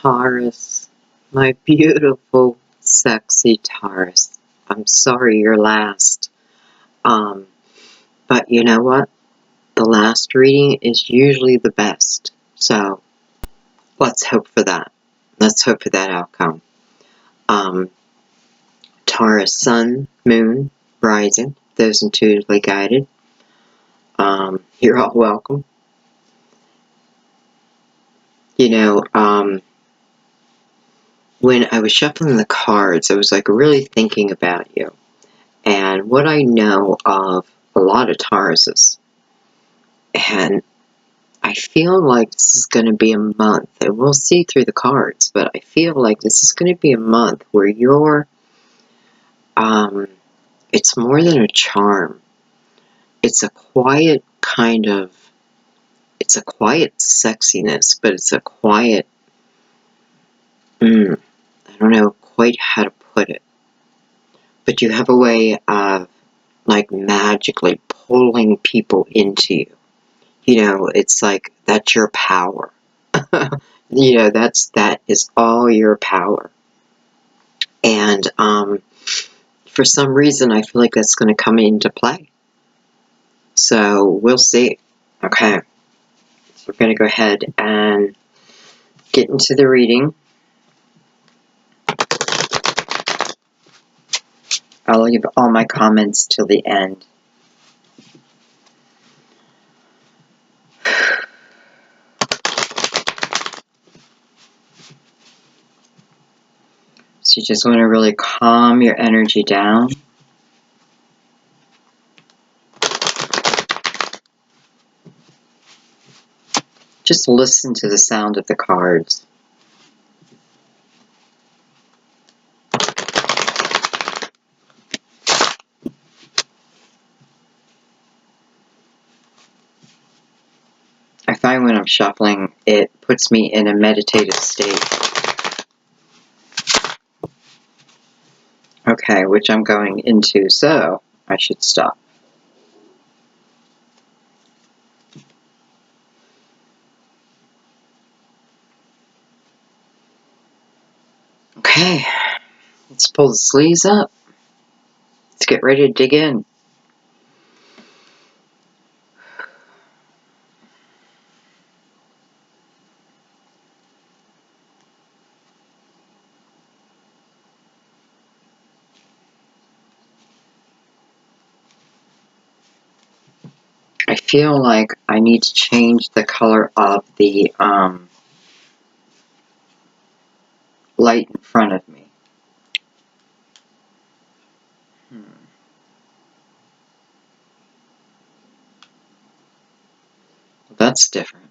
Taurus, my beautiful, sexy Taurus. I'm sorry you're last. But you know what? The last reading is usually the best. So let's hope for that. Let's hope for that outcome. Taurus, Sun, Moon, Rising, those intuitively guided. You're all welcome. You know, when I was shuffling the cards, I was like really thinking about you. And what I know of a lot of Tauruses. And I feel like this is going to be a month, and we'll see through the cards, but I feel like this is going to be a month where you're, it's more than a charm. It's a quiet kind of, it's a quiet sexiness, but it's a quiet, I don't know quite how to put it. But you have a way of, like, magically pulling people into you. You know, it's like, that's your power. You know, that is all your power. And for some reason, I feel like that's going to come into play. So we'll see. Okay. So we're going to go ahead and get into the reading. I'll leave all my comments till the end. So you just want to really calm your energy down. Just listen to the sound of the cards. I find when I'm shuffling, it puts me in a meditative state. Okay, which I'm going into, so I should stop. Okay, let's pull the sleeves up. Let's get ready to dig in. I feel like I need to change the color of the light in front of me. Well, that's different.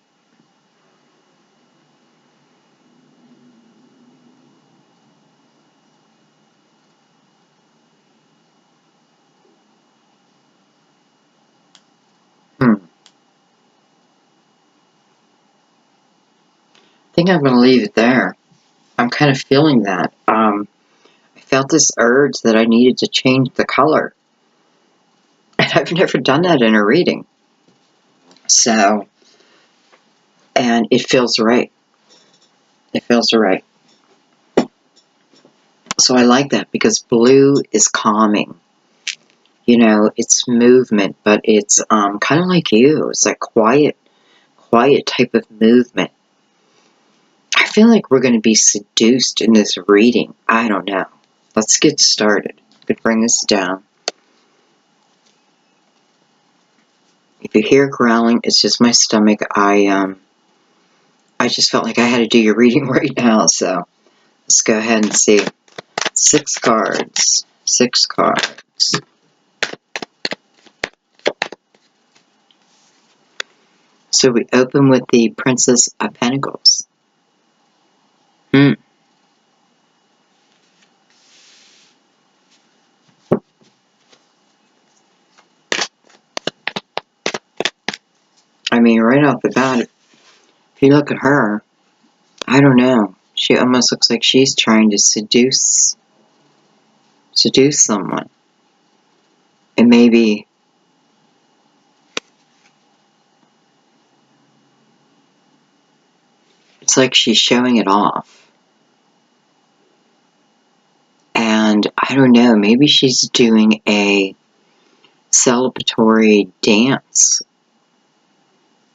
I think I'm going to leave it there. I'm kind of feeling that. I felt this urge that I needed to change the color. And I've never done that in a reading. So, and it feels right. It feels right. So I like that because blue is calming. You know, it's movement, but it's kind of like you. It's like quiet type of movement. I feel like we're going to be seduced in this reading. I don't know. Let's get started. Could bring this down. If you hear growling, it's just my stomach. I just felt like I had to do your reading right now, so let's go ahead and see. 6 cards. 6 cards. So we open with the Princess of Pentacles. I mean, right off the bat, if you look at her, I don't know. She almost looks like she's trying to seduce someone. And maybe it's like she's showing it off. I don't know, maybe she's doing a celebratory dance,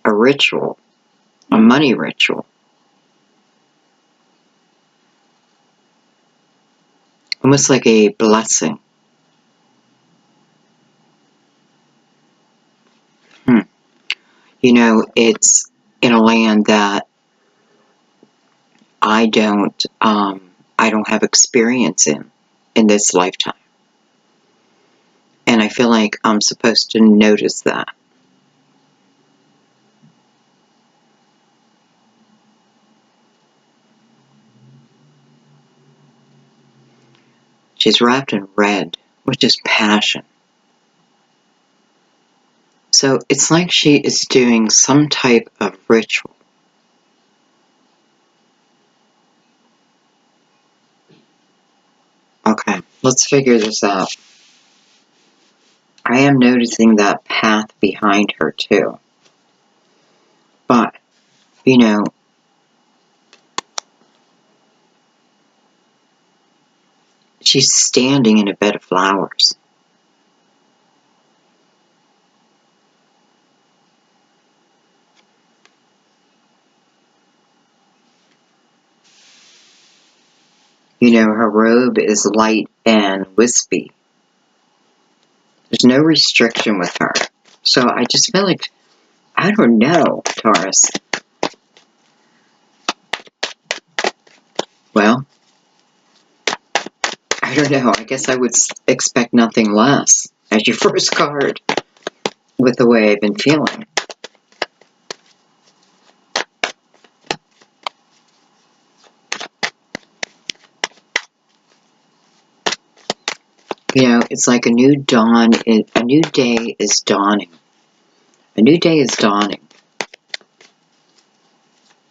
a ritual, a money ritual. Almost like a blessing. You know, it's in a land that I don't have experience in this lifetime. And I feel like I'm supposed to notice that. She's wrapped in red, which is passion. So it's like she is doing some type of ritual. Okay, let's figure this out. I am noticing that path behind her too. But, you know, she's standing in a bed of flowers. You know, her robe is light and wispy. There's no restriction with her. So I just feel like, I don't know, Taurus. Well, I don't know. I guess I would expect nothing less as your first card with the way I've been feeling. You know, it's like a new dawn, a new day is dawning. A new day is dawning.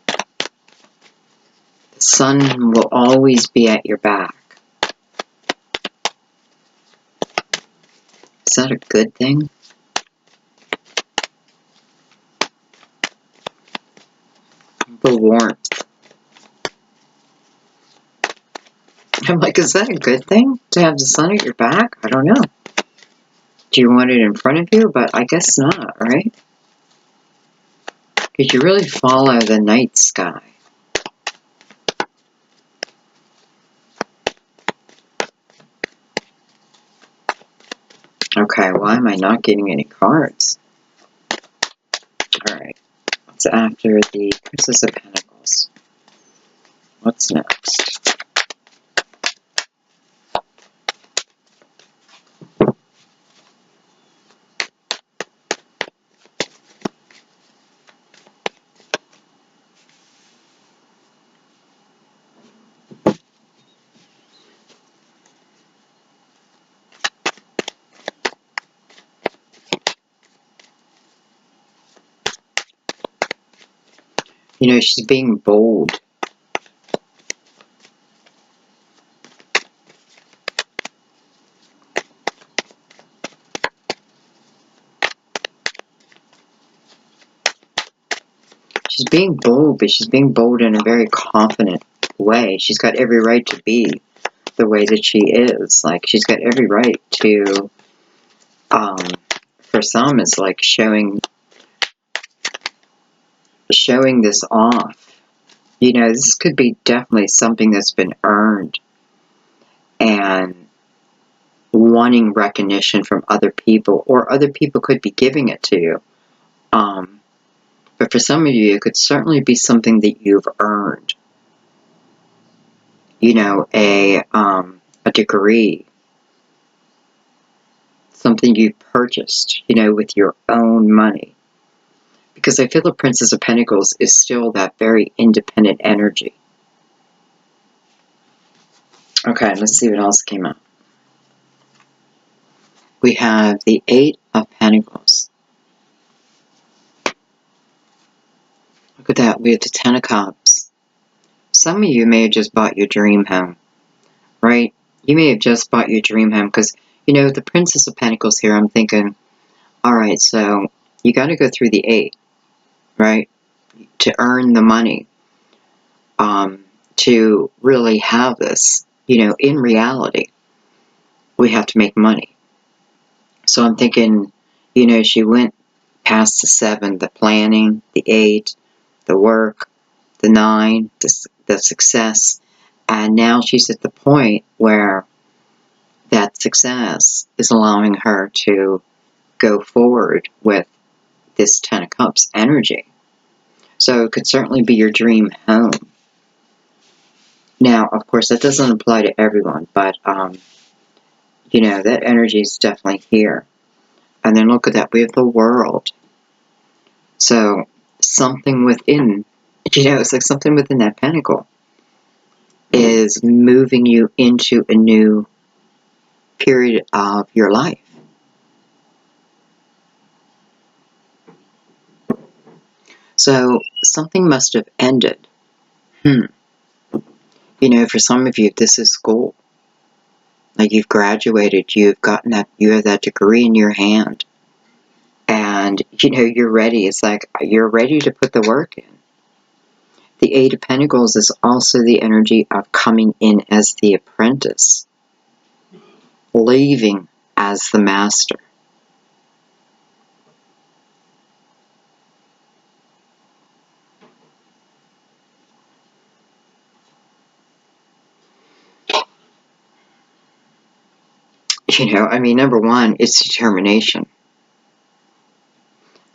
The sun will always be at your back. Is that a good thing? The warmth. I'm like, is that a good thing to have the sun at your back? I don't know. Do you want it in front of you? But I guess not, right? Because you really follow the night sky. Okay, why am I not getting any cards? Alright, what's after the Princess of Pentacles? What's next? You know, she's being bold. She's being bold, but she's being bold in a very confident way. She's got every right to be the way that she is. Like, she's got every right to, for some, it's like showing this off. You know, this could be definitely something that's been earned and wanting recognition from other people, or other people could be giving it to you. But for some of you, it could certainly be something that you've earned. You know, a degree, something you purchased, you know, with your own money. Because I feel the Princess of Pentacles is still that very independent energy. Okay, let's see what else came up. We have the Eight of Pentacles. Look at that, we have the Ten of Cups. Some of you may have just bought your dream home, right? You may have just bought your dream home because, you know, the Princess of Pentacles here, I'm thinking, all right, so you got to go through the Eight, right? To earn the money, to really have this, you know, in reality. we have to make money. So I'm thinking, you know, she went past the 7, the planning, the 8, the work, the 9, the success, and now she's at the point where that success is allowing her to go forward with this 10 of Cups energy. So it could certainly be your dream home. Now, of course, that doesn't apply to everyone, but, you know, that energy is definitely here. And then look at that, we have the World. So something within, you know, it's like something within that pentacle is moving you into a new period of your life. So something must have ended. You know, for some of you, this is school. Like you've graduated, you've gotten that, you have that degree in your hand. And, you know, you're ready. It's like you're ready to put the work in. The 8 of Pentacles is also the energy of coming in as the apprentice, leaving as the master. You know, I mean, number one, it's determination.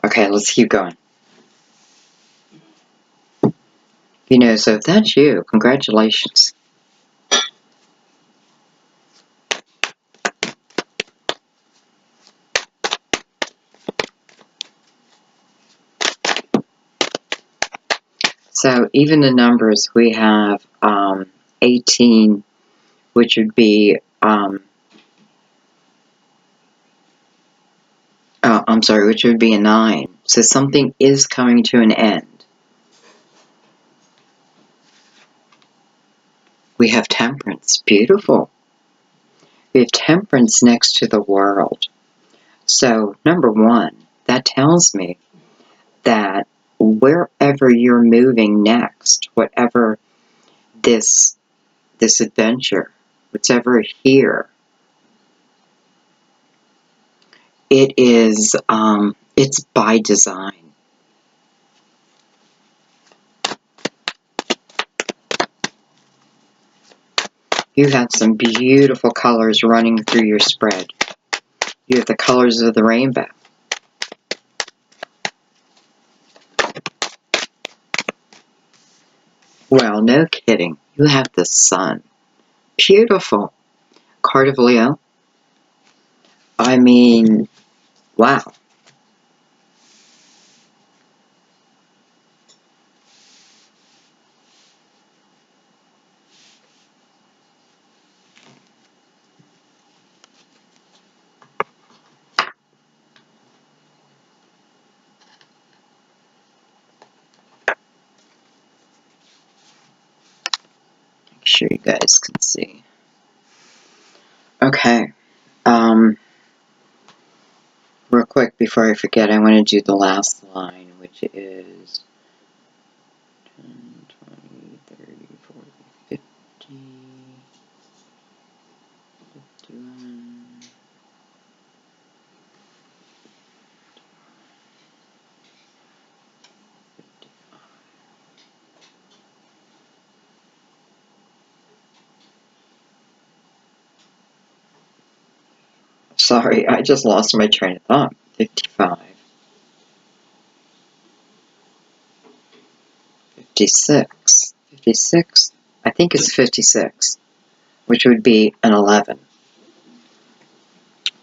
Okay, let's keep going. You know, so if that's you, congratulations. So even the numbers, we have 18, which would be, which would be a 9. So something is coming to an end. We have Temperance, beautiful. We have Temperance next to the World. So number one, that tells me that wherever you're moving next, whatever this adventure, whatever here, it is, it's by design. You have some beautiful colors running through your spread. You have the colors of the rainbow. Well, no kidding. You have the sun. Beautiful. Card of Leo. I mean, wow. Make sure you guys can see. Okay. Real quick, before I forget, I want to do the last line, which is 10, 20, 30, 40, 50, 51. Sorry, I just lost my train of thought. 55. 56. 56? I think it's 56, which would be an 11.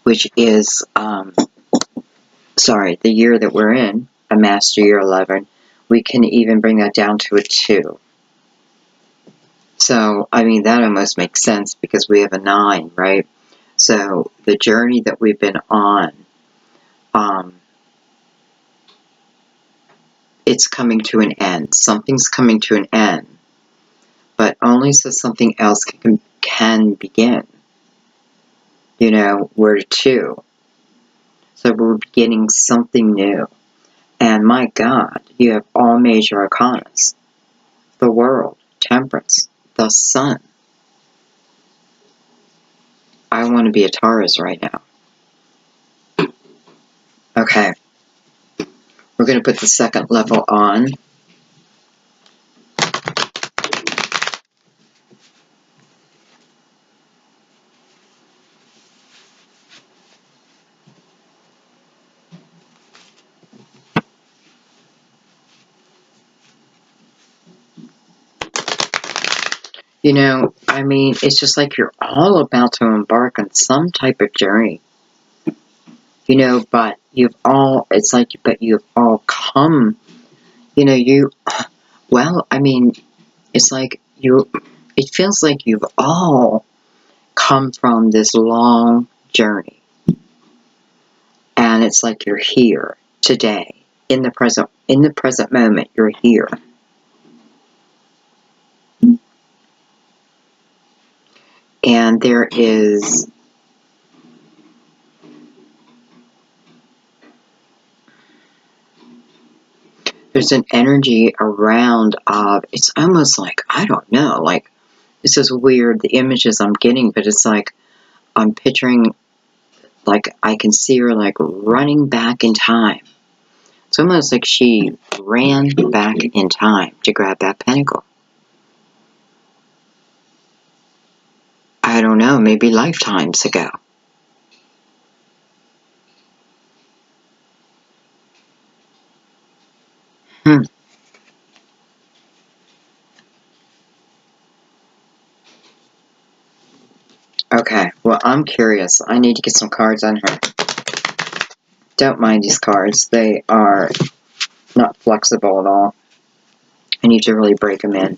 Which is, the year that we're in, a Master Year 11. We can even bring that down to a 2. So, I mean, that almost makes sense because we have a 9, right? So, the journey that we've been on, it's coming to an end. Something's coming to an end, but only so something else can begin. You know, we're 2. So we're beginning something new. And my God, you have all major arcanas. The World, Temperance, the Sun. I want to be a Taurus right now. Okay. We're going to put the second level on. You know, I mean, it's just like you're all about to embark on some type of journey. You know, but you've all, it's like, but you've all come, you know, well, I mean, it's like it feels like you've all come from this long journey. And it's like you're here today, in the present moment, you're here. And there's an energy around of, it's almost like, I don't know, like, this is weird, the images I'm getting, but it's like, I'm picturing, like, I can see her, like, running back in time. It's almost like she ran back in time to grab that pentacle. I don't know, maybe lifetimes ago. Okay, well, I'm curious. I need to get some cards on her. Don't mind these cards. They are not flexible at all. I need to really break them in.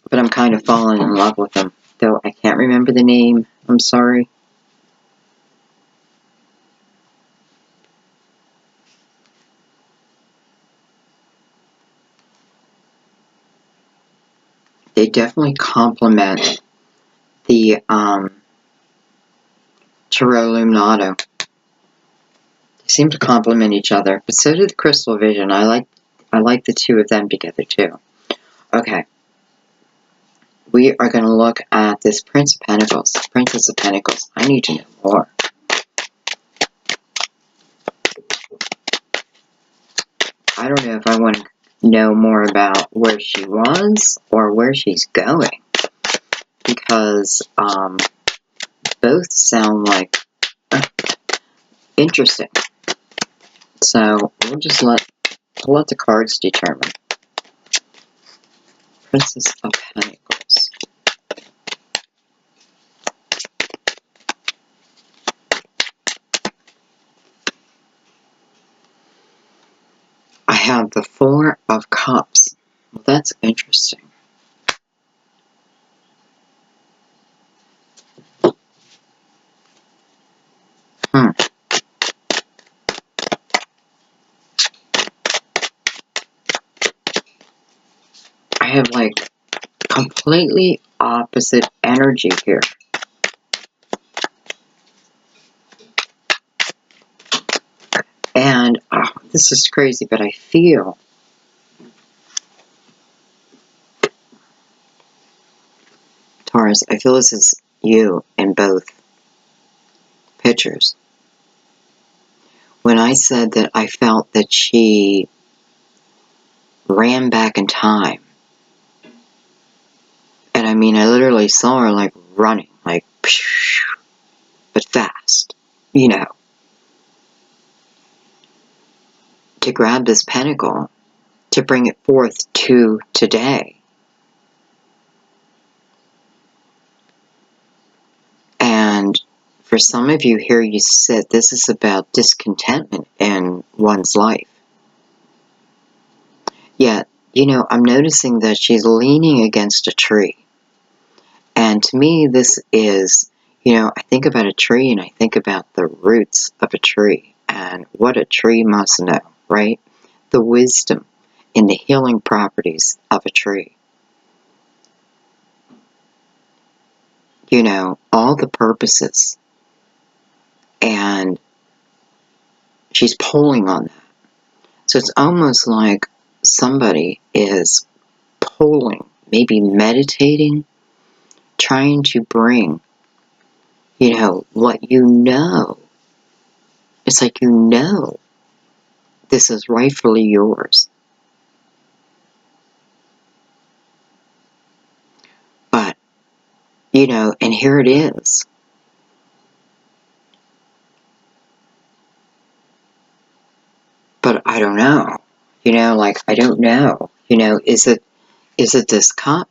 But I'm kind of falling in love with them. Though I can't remember the name. I'm sorry. They definitely complement the Tarot Illuminato. They seem to complement each other. But so do the Crystal Vision. I like the two of them together too. Okay. We are going to look at this Prince of Pentacles. Princess of Pentacles. I need to know more. I don't know if I want to know more about where she was or where she's going. Because both sound like interesting. So we'll just let the cards determine. Princess of Pentacles. I have the Four of Cups. Well, that's interesting. I have like completely opposite energy here. And this is crazy, but I feel Taurus, I feel this is you in both pictures. When I said that I felt that she ran back in time, and I mean, I literally saw her like running, like, but fast, you know, to grab this pentacle, to bring it forth to today. And for some of you here, you said this is about discontentment in one's life. Yet, you know, I'm noticing that she's leaning against a tree. And to me, this is, you know, I think about a tree and I think about the roots of a tree and what a tree must know, right? The wisdom in the healing properties of a tree. You know, all the purposes. And she's pulling on that. So it's almost like somebody is pulling maybe meditating, trying to bring, you know, what you know. It's like you know this is rightfully yours. But, you know, and here it is. But I don't know. You know, like, I don't know. You know, is it this cup?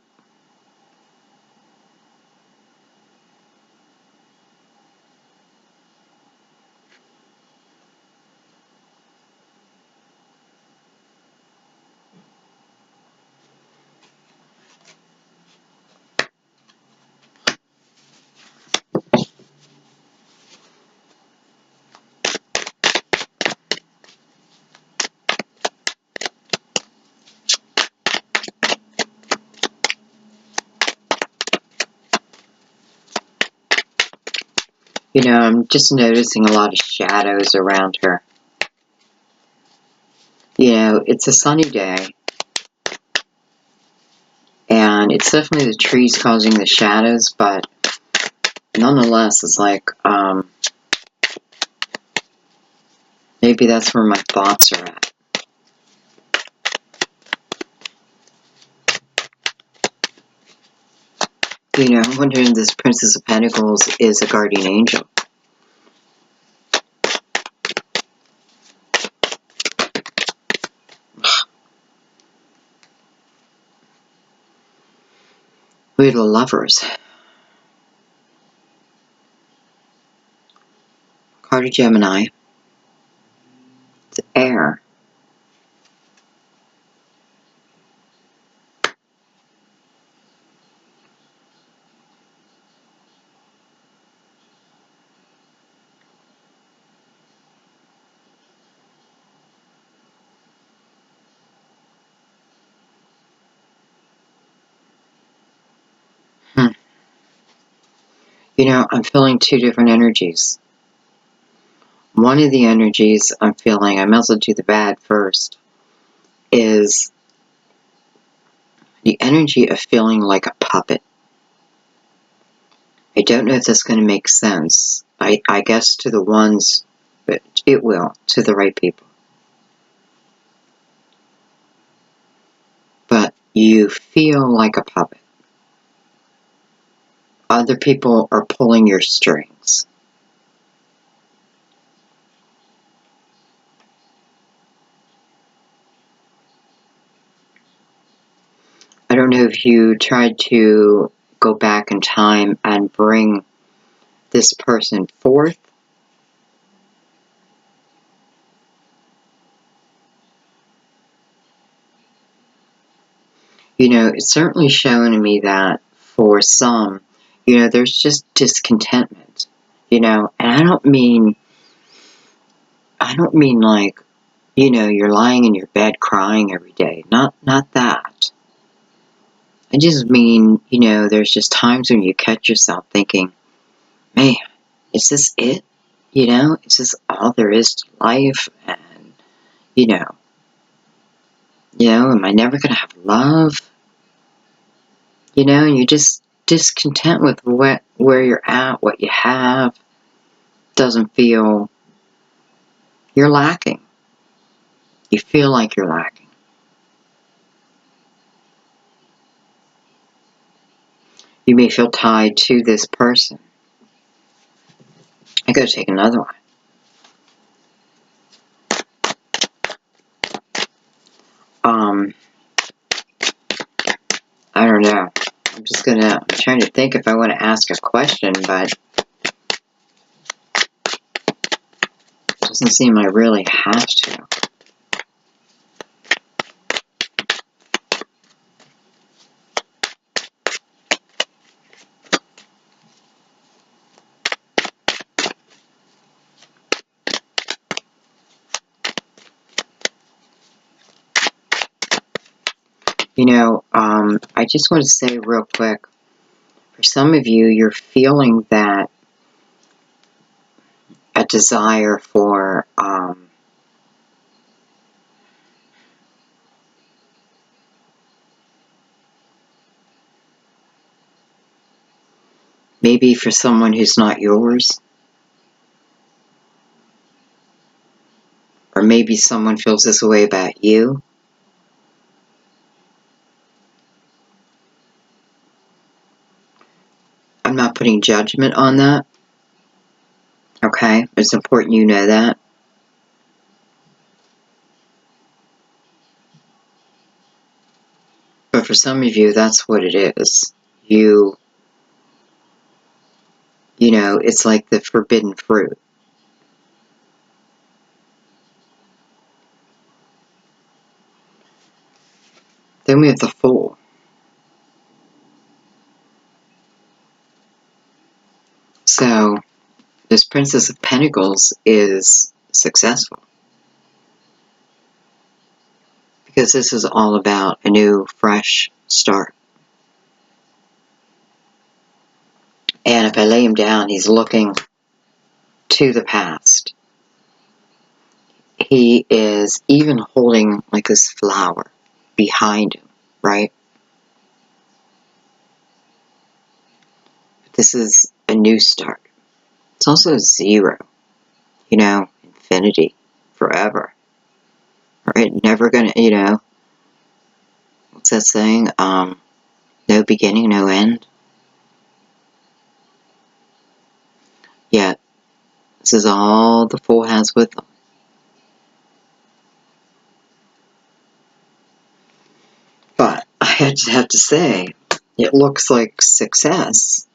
You know, I'm just noticing a lot of shadows around her. You know, it's a sunny day. And it's definitely the trees causing the shadows, but nonetheless, it's like, maybe that's where my thoughts are at. You know, I'm wondering if this Princess of Pentacles is a guardian angel. We have the Lovers. Card of Gemini. It's air. You know, I'm feeling two different energies. One of the energies I'm feeling, I might as well do the bad first, is the energy of feeling like a puppet. I don't know if that's going to make sense. I guess to the ones, but it will, to the right people. But you feel like a puppet. Other people are pulling your strings. I don't know if you tried to go back in time and bring this person forth. You know, it's certainly showing me that for some, you know, there's just discontentment, you know, and I don't mean like, you know, you're lying in your bed crying every day. Not that. I just mean, you know, there's just times when you catch yourself thinking, man, is this it? You know, is this all there is to life? And, you know, am I never going to have love? You know, and you're just discontent with where you're at, what you have. Doesn't feel, you're lacking. You feel like you're lacking. You may feel tied to this person. I gotta take another one. I don't know. I'm trying to think if I want to ask a question, but it doesn't seem I really have to. You know, I just want to say real quick, for some of you, you're feeling that a desire for, Maybe for someone who's not yours. Or maybe someone feels this way about you. I'm not putting judgment on that. Okay? It's important you know that. But for some of you, that's what it is. You know, it's like the forbidden fruit. Then we have the Fool. So, this Princess of Pentacles is successful. Because this is all about a new, fresh start. And if I lay him down, he's looking to the past. He is even holding like this flower behind him, right? This is a new start. It's also 0, you know, infinity, forever. Right? Never gonna, you know, what's that saying? No beginning, no end. Yet, this is all the Fool has with them. But I have to say, it looks like success.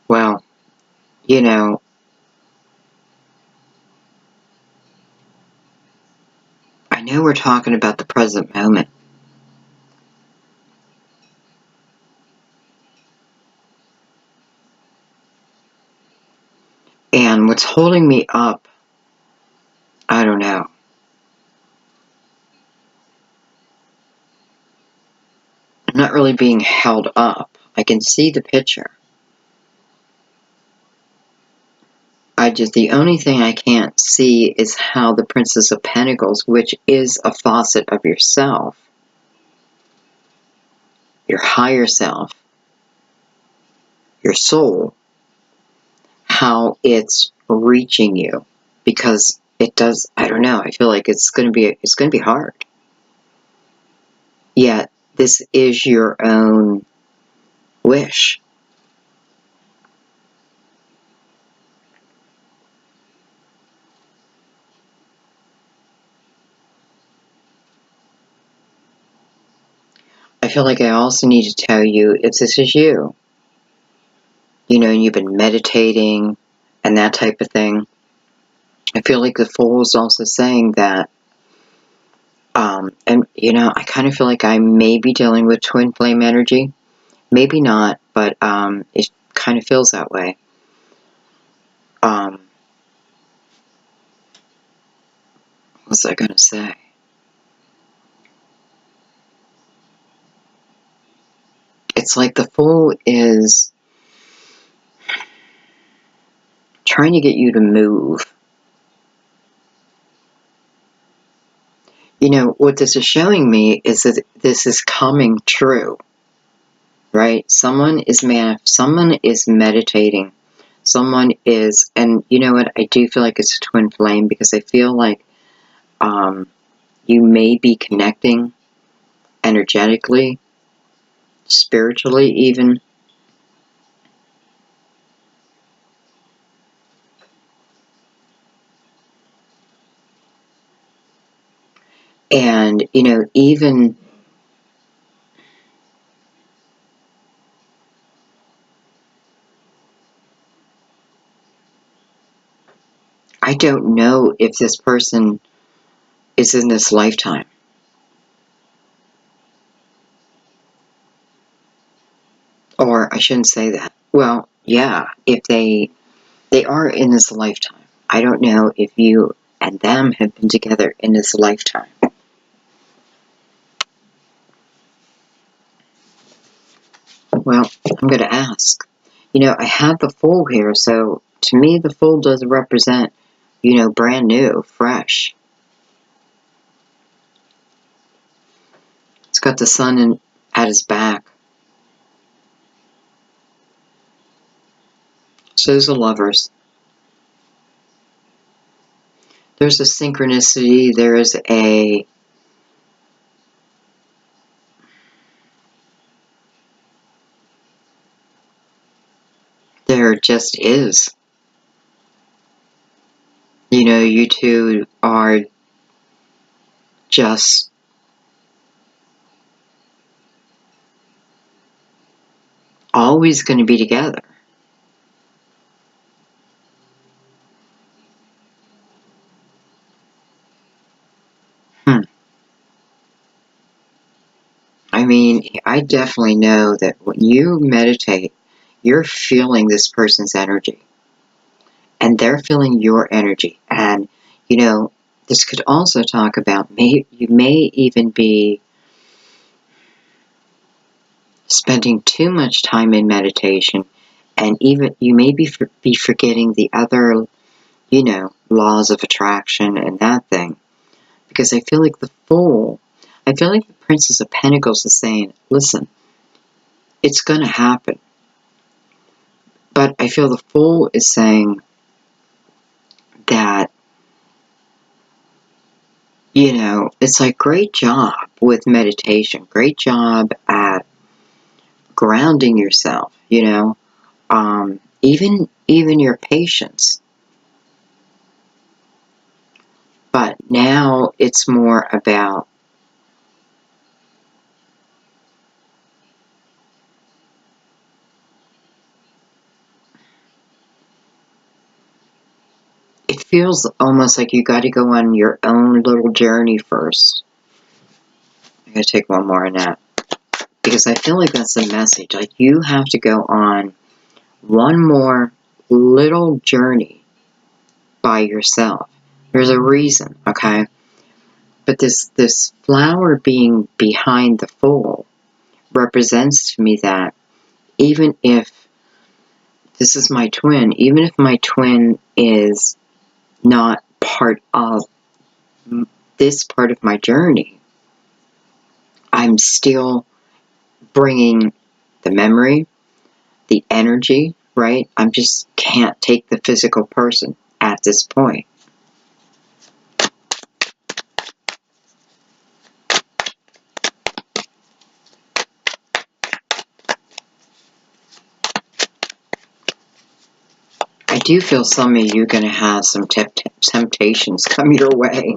Well, you know, I know we're talking about the present moment. And what's holding me up, I don't know. I'm not really being held up. I can see the picture. The only thing I can't see is how the Princess of Pentacles, which is a facet of yourself, your higher self, your soul, how it's reaching you. Because it does, I don't know, I feel like it's gonna be hard. Yet this is your own wish. I feel like I also need to tell you if this is you, you know, and you've been meditating and that type of thing. I feel like the Fool is also saying that, and you know, I kind of feel like I may be dealing with twin flame energy. Maybe not, but it kind of feels that way. What's I gonna say? It's like the Fool is trying to get you to move. You know, what this is showing me is that this is coming true, right? Someone is meditating. Someone is, and you know what? I do feel like it's a twin flame because I feel like you may be connecting energetically, spiritually even. And, you know, even I don't know if this person is in this lifetime. Or I shouldn't say that. Well, yeah, if they are in this lifetime. I don't know if you and them have been together in this lifetime. Well, I'm going to ask. You know, I have the Fool here, so to me the Fool does represent, you know, brand new, fresh. It's got the sun at his back. So those are lovers. There's a synchronicity, there just is. You know, you two are just always going to be together. I mean, I definitely know that when you meditate, you're feeling this person's energy. And they're feeling your energy. And, you know, this could also talk about, you may even be spending too much time in meditation, and even you may be forgetting the other, you know, laws of attraction and that thing. Because I feel like the Fool, I feel like the Princess of Pentacles is saying, listen, it's going to happen. But I feel the Fool is saying that, you know, it's like, great job with meditation, great job at grounding yourself, you know, even your patience. But now it's more about it feels almost like you got to go on your own little journey first. I'm going to take one more on that. Because I feel like that's the message. Like, you have to go on one more little journey by yourself. There's a reason, okay? But this flower being behind the Fool represents to me that even if this is my twin, even if my twin is not part of this part of my journey, I'm still bringing the memory, the energy, right? I just can't take the physical person at this point. I do feel some of you are going to have some temptations come your way.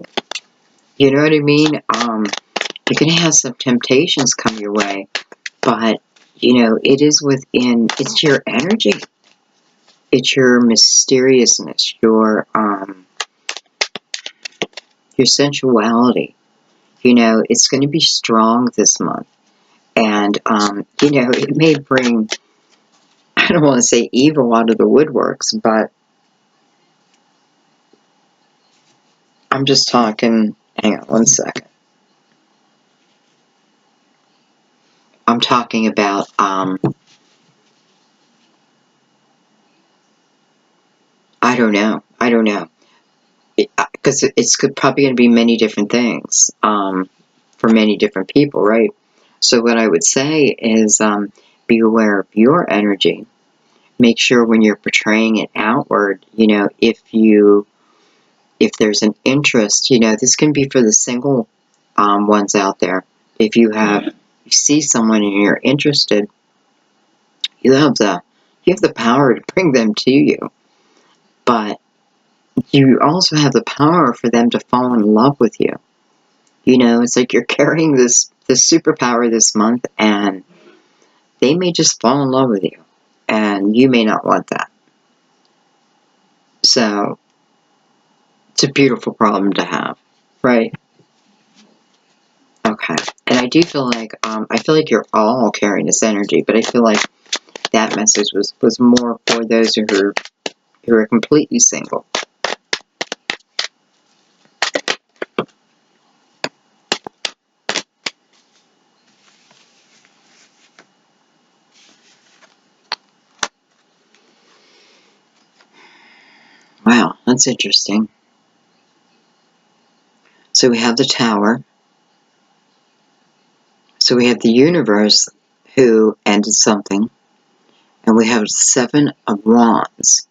You know what I mean? You're going to have some temptations come your way, but, you know, it is within, it's your energy. It's your mysteriousness, your sensuality. You know, it's going to be strong this month. And, you know, it may bring, I don't want to say evil out of the woodworks, but I'm just talking, hang on one second. I'm talking about, I don't know. Because it's probably going to be many different things for many different people, right? So what I would say is be aware of your energy. Make sure when you're portraying it outward, you know, if there's an interest, you know, this can be for the single ones out there. If you see someone and you're interested, you have the power to bring them to you. But you also have the power for them to fall in love with you. You know, it's like you're carrying this superpower this month, and they may just fall in love with you, and you may not want that. So it's a beautiful problem to have, right? Okay. And I do feel like you're all carrying this energy, but I feel like that message was more for those who are completely single. That's interesting. So we have the Tower. So we have the universe who ended something. And we have 7 of Wands.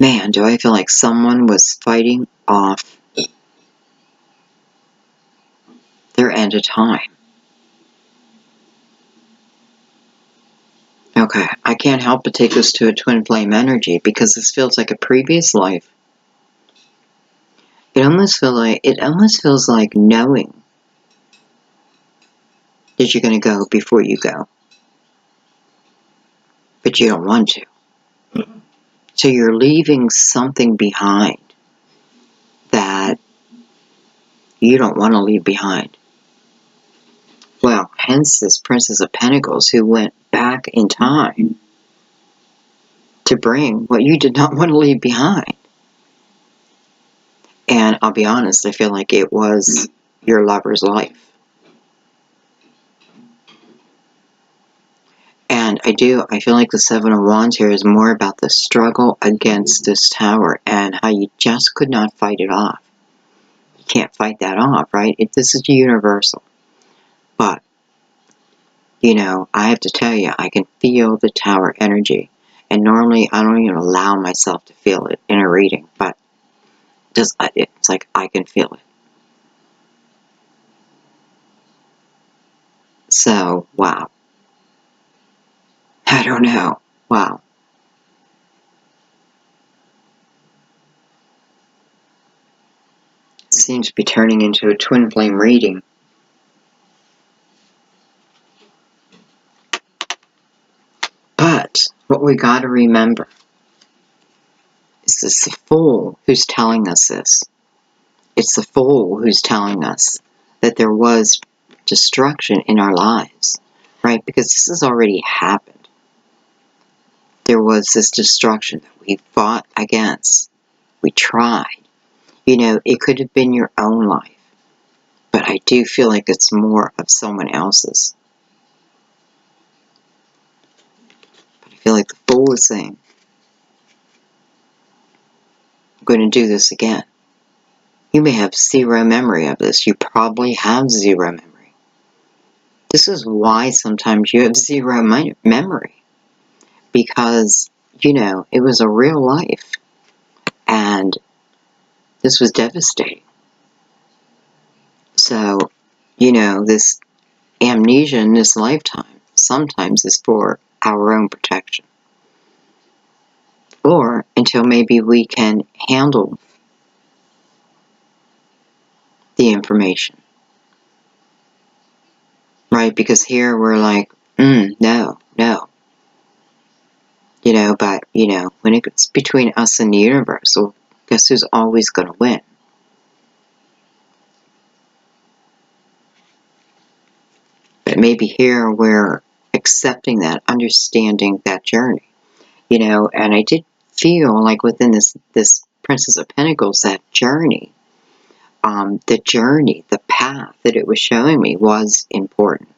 Man, do I feel like someone was fighting off their end of time. Okay, I can't help but take this to a twin flame energy because this feels like a previous life. It almost feels like knowing that you're going to go before you go, but you don't want to. So you're leaving something behind that you don't want to leave behind. Well, hence this Princess of Pentacles who went back in time to bring what you did not want to leave behind. And I'll be honest, I feel like it was your lover's life. And I feel like the 7 of Wands here is more about the struggle against this Tower and how you just could not fight it off. You can't fight that off, right? This is universal. But, you know, I have to tell you, I can feel the Tower energy. And normally I don't even allow myself to feel it in a reading, but it's like I can feel it. So, wow. I don't know. Wow. It seems to be turning into a twin flame reading. But what we got to remember is it's the Fool who's telling us this. It's the Fool who's telling us that there was destruction in our lives, right? Because this has already happened. There was this destruction that we fought against. We tried. You know, it could have been your own life, but I do feel like it's more of someone else's. But I feel like the Fool is saying, I'm going to do this again. You may have zero memory of this. You probably have zero memory. This is why sometimes you have zero memory. Because, you know, it was a real life. And this was devastating. So, you know, this amnesia in this lifetime sometimes is for our own protection. Or until maybe we can handle the information. Right? Because here we're like, no. You know, but, you know, when it's between us and the universe, well, guess who's always going to win? But maybe here we're accepting that, understanding that journey. You know, and I did feel like within this Princess of Pentacles, that journey, the path that it was showing me was important.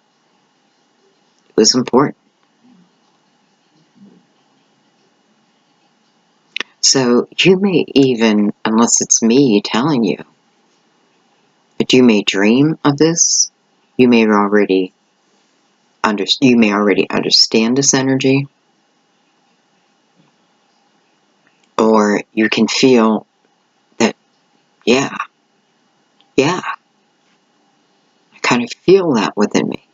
It was important. So you may even, unless it's me telling you, but you may dream of this. You may already understand this energy, or you can feel that, yeah, I kind of feel that within me.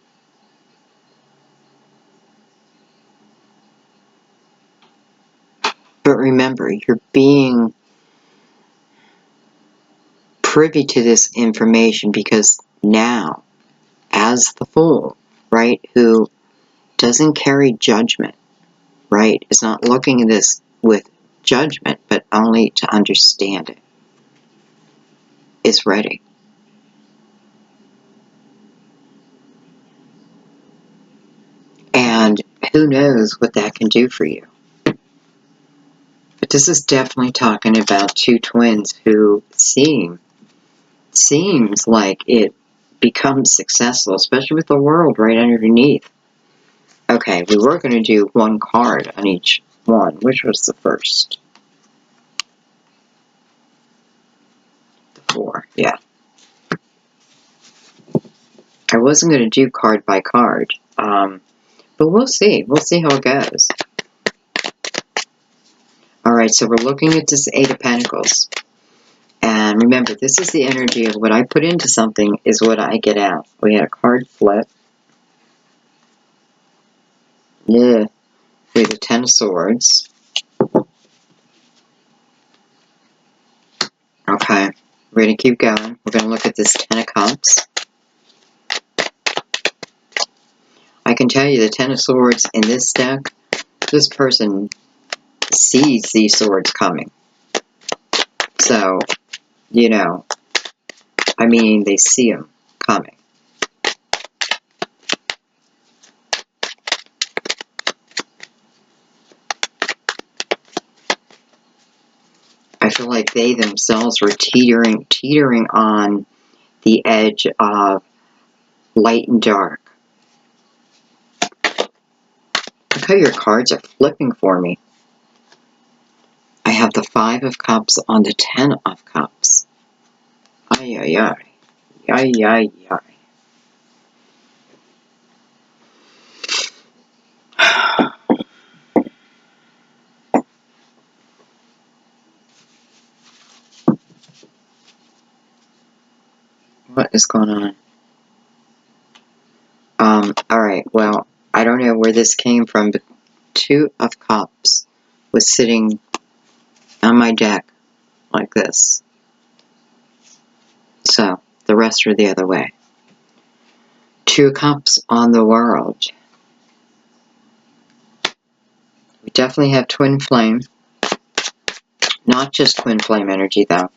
But remember, you're being privy to this information because now, as the Fool, right, who doesn't carry judgment, right, is not looking at this with judgment, but only to understand it, is ready. And who knows what that can do for you. But this is definitely talking about two twins who seems like it becomes successful, especially with the world right underneath. Okay, we were going to do one card on each one. Which was the first? wasn't going to do card by card. But we'll see. We'll see how it goes. Alright, so we're looking at this Eight of Pentacles. And remember, this is the energy of what I put into something is what I get out. We had a card flip. Yeah. We have the Ten of Swords. Okay. We're going to keep going. We're going to look at this Ten of Cups. I can tell you the Ten of Swords in this deck, this person sees these swords coming. So, you know, I mean, they see them coming. I feel like they themselves were teetering on the edge of light and dark. Look how your cards are flipping for me. I have the Five of Cups on the Ten of Cups. Ay, ay, ay. Ay, ay, ay. What is going on? Alright, well, I don't know where this came from, but Two of Cups was sitting on my deck like this. So, the rest are the other way. Two of Cups on the World. We definitely have Twin Flame. Not just Twin Flame energy, though.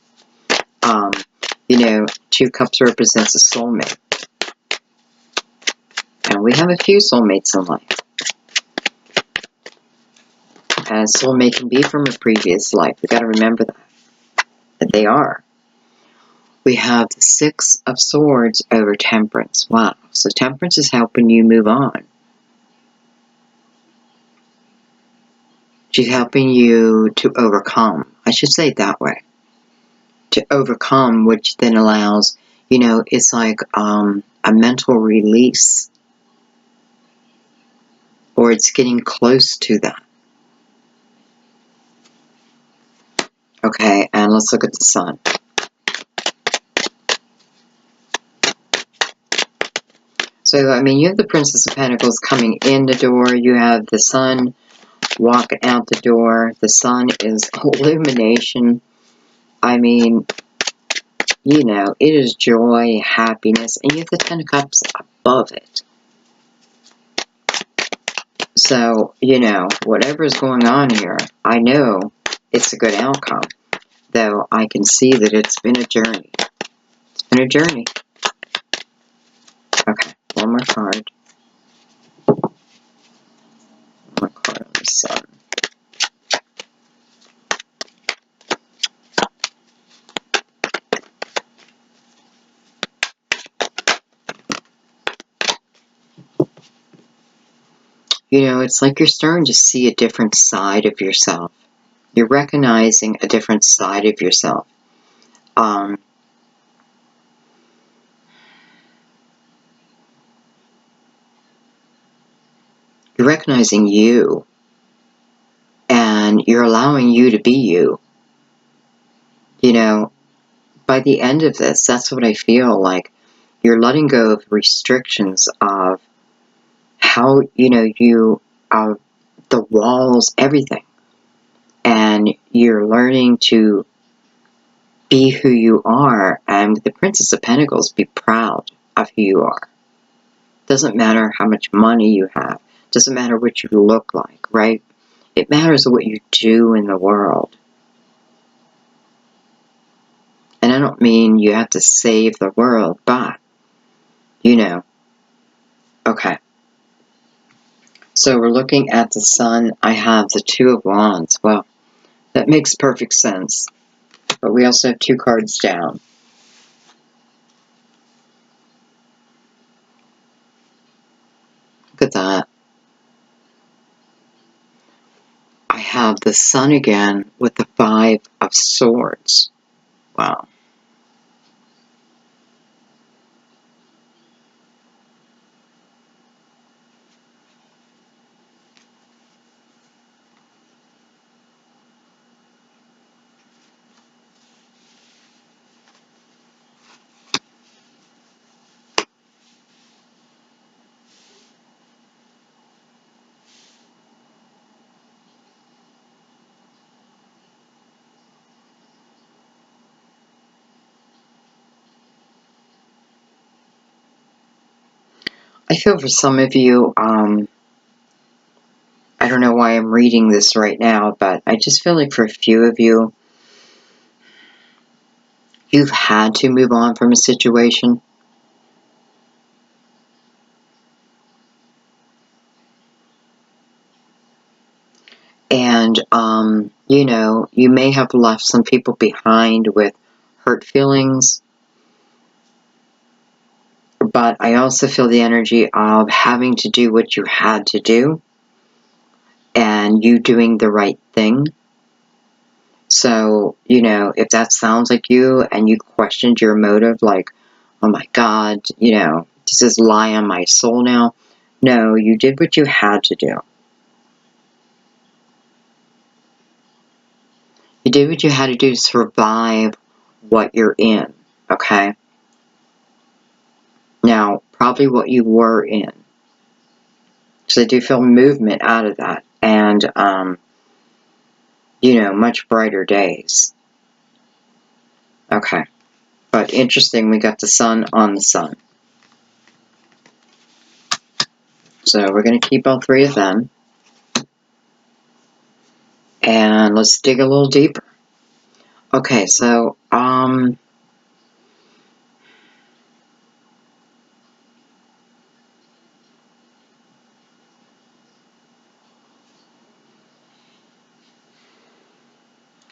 You know, Two Cups represents a soulmate. And we have a few soulmates in life. And a soulmate can be from a previous life. We got to remember that they are. We have the Six of Swords over Temperance. Wow. So Temperance is helping you move on. She's helping you to overcome. I should say it that way. To overcome, which then allows, you know, it's like a mental release. Or it's getting close to that. Okay, and let's look at the Sun. So, I mean, you have the Princess of Pentacles coming in the door. You have the Sun walking out the door. The Sun is illumination. I mean, you know, it is joy, happiness, and you have the Ten of Cups above it. So, you know, whatever is going on here, I know it's a good outcome. Though I can see that it's been a journey. It's been a journey. Okay, one more card. One more card on the Sun. You know, it's like you're starting to see a different side of yourself. You're recognizing a different side of yourself. You're recognizing you. And you're allowing you to be you. You know, by the end of this, that's what I feel like. You're letting go of restrictions of how, you know, the walls, everything. And you're learning to be who you are. And with the Princess of Pentacles, be proud of who you are. Doesn't matter how much money you have. Doesn't matter what you look like, right? It matters what you do in the world. And I don't mean you have to save the world, but, you know, okay. So we're looking at the Sun. I have the Two of Wands. Well, that makes perfect sense. But we also have two cards down. Look at that. I have the Sun again with the Five of Swords. Wow. I feel for some of you, I don't know why I'm reading this right now, but I just feel like for a few of you, you've had to move on from a situation. And, you know, you may have left some people behind with hurt feelings, but I also feel the energy of having to do what you had to do and you doing the right thing. So, you know, if that sounds like you and you questioned your motive, like, oh my God, you know, does this lie on my soul now? No, you did what you had to do. You did what you had to do to survive what you're in, okay? Now, probably what you were in. So I do feel movement out of that. And, you know, much brighter days. Okay. But interesting, we got the sun on the sun. So we're going to keep all three of them. And let's dig a little deeper. Okay, so,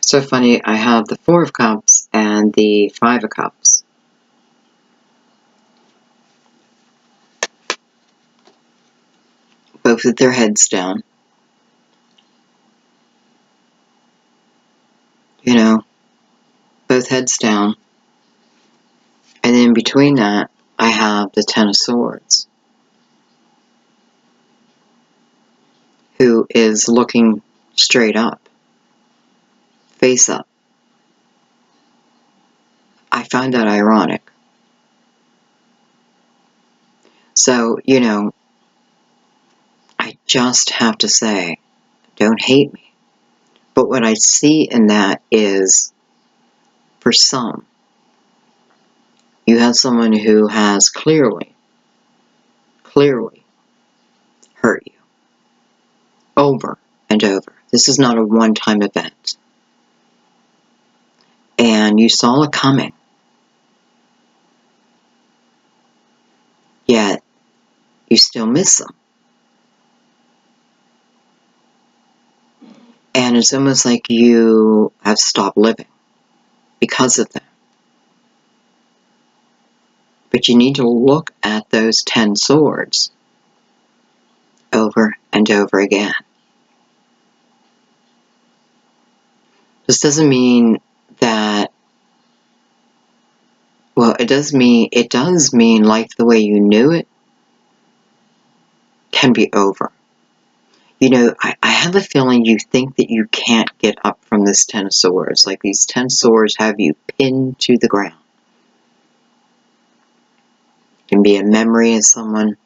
so funny, I have the Four of Cups and the Five of Cups. Both with their heads down. You know, both heads down. And then between that, I have the Ten of Swords, who is looking straight up, face up. I find that ironic. So, you know, I just have to say, don't hate me. But what I see in that is, for some, you have someone who has clearly hurt you over and over. This is not a one-time event. And you saw it coming. Yet, you still miss them. And it's almost like you have stopped living because of them. But you need to look at those 10 swords over and over again. This doesn't mean that, well, it does mean life the way you knew it can be over. You know, I have a feeling you think that you can't get up from this 10 of swords. Like these 10 swords have you pinned to the ground. It can be a memory of someone,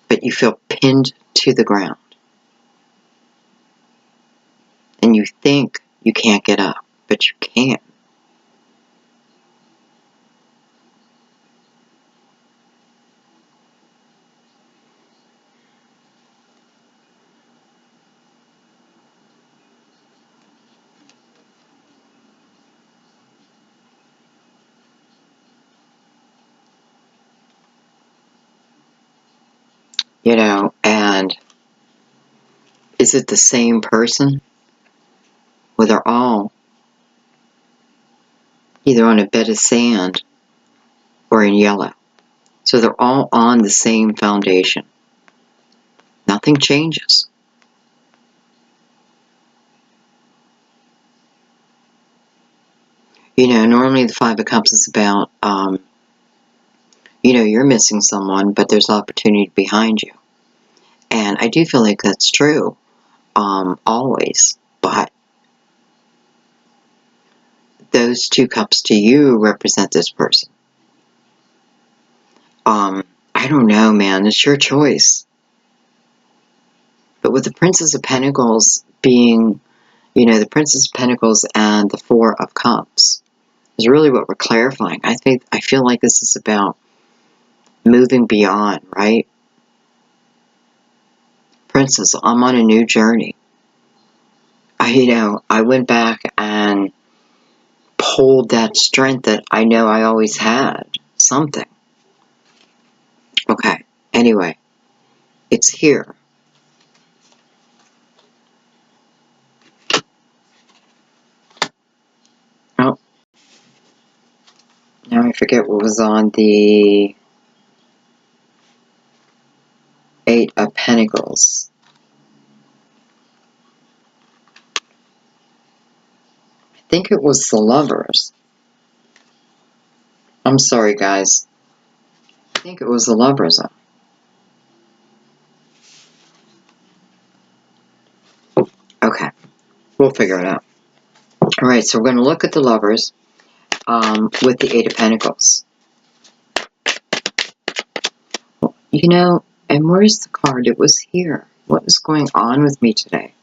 but you feel pinned to the ground. And you think you can't get up, but you can. You know, and is it the same person? Well, they're all either on a bed of sand or in yellow. So they're all on the same foundation. Nothing changes. You know, normally the Five of Cups is about, you know, you're missing someone, but there's opportunity behind you. And I do feel like that's true, always. But those two cups to you represent this person. I don't know, man. It's your choice. But with the Princess of Pentacles being, you know, the Princess of Pentacles and the Four of Cups is really what we're clarifying. I feel like this is about moving beyond, right? Princess, I'm on a new journey. I went back and pulled that strength that I know I always had. Something. Okay. Anyway, it's here. Oh, now I forget what was on the Eight of Pentacles. I think it was the Lovers. I'm sorry, guys. I think it was the Lovers. Okay. We'll figure it out. Alright, so we're going to look at the Lovers with the Eight of Pentacles. And where's the card? It was here. What is going on with me today?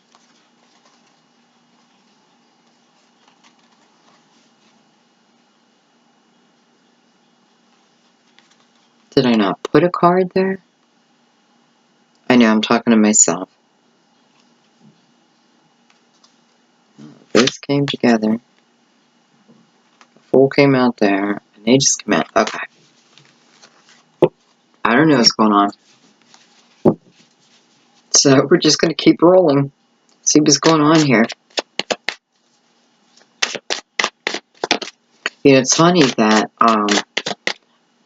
Did I not put a card there? I know, I'm talking to myself. Those came together. The Fool came out there, and they just came out. Okay. I don't know what's going on. So we're just going to keep rolling. See what's going on here. It's funny that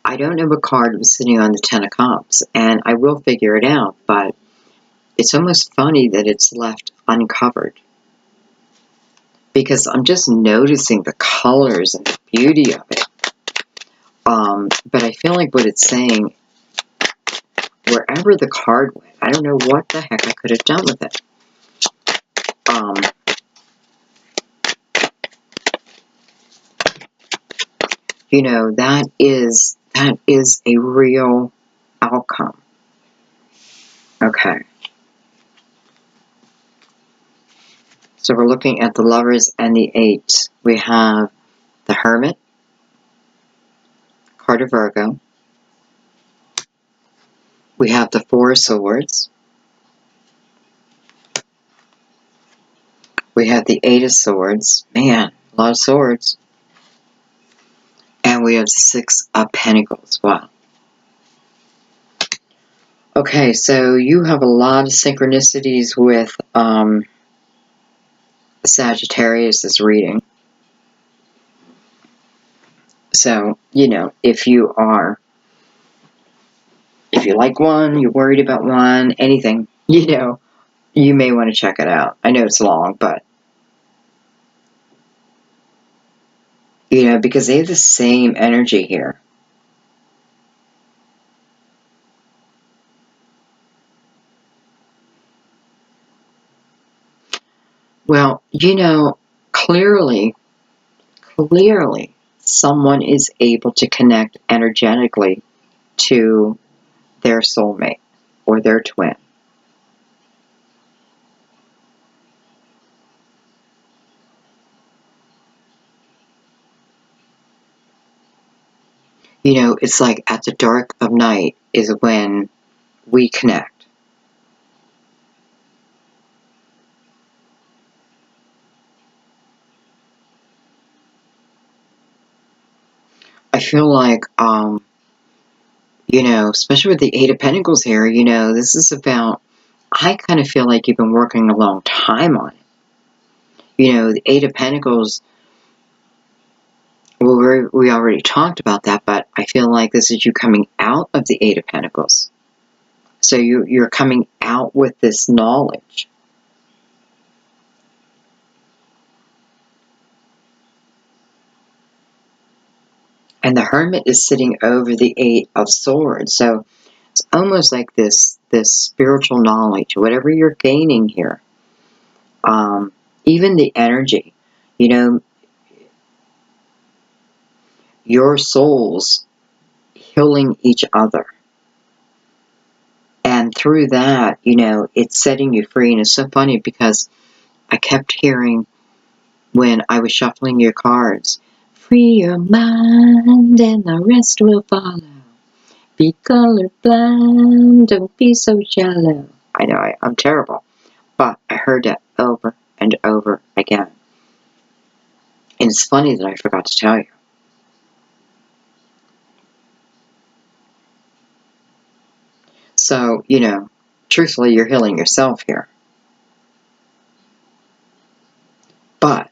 I don't know what card was sitting on the Ten of Cups, and I will figure it out, but it's almost funny that it's left uncovered. Because I'm just noticing the colors and the beauty of it. But I feel like what it's saying, wherever the card went, I don't know what the heck I could have done with it. That is a real outcome. Okay. So we're looking at the Lovers and the Eight. We have the Hermit, card of Virgo. We have the Four of Swords. We have the Eight of Swords. Man, a lot of swords. And we have the Six of Pentacles. Wow. Okay, so you have a lot of synchronicities with Sagittarius' reading. So, if you like one, you're worried about one, anything, you may want to check it out. I know it's long, but, because they have the same energy here. Well, clearly, someone is able to connect energetically to their soulmate or their twin. It's like at the dark of night is when we connect. I feel like, especially with the Eight of Pentacles here, this is about, I kind of feel like you've been working a long time on it. The Eight of Pentacles, well, we already talked about that, but I feel like this is you coming out of the Eight of Pentacles. So you're coming out with this knowledge. And the Hermit is sitting over the Eight of Swords. So it's almost like this spiritual knowledge, whatever you're gaining here. Even the energy, your souls healing each other. And through that, it's setting you free. And it's so funny because I kept hearing when I was shuffling your cards, free your mind and the rest will follow. be colorblind, don't be so shallow. I know, I'm terrible, but I heard that over and over again. And it's funny that I forgot to tell you. So, you know, truthfully, you're healing yourself here. But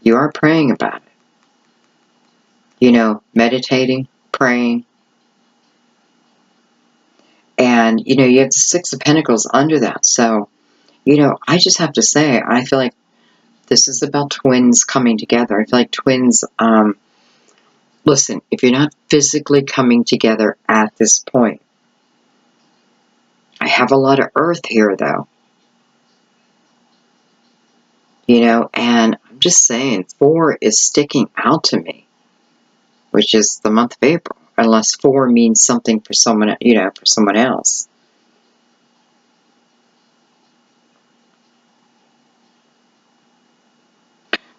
you are praying about it. You know, meditating, praying. And, you know, you have the Six of Pentacles under that. So, you know, I just have to say, I feel like this is about twins coming together. I feel like twins, listen, if you're not physically coming together at this point, I have a lot of earth here, though. You know, and I'm just saying, 4 is sticking out to me, which is the month of April, unless 4 means something for someone, you know, for someone else.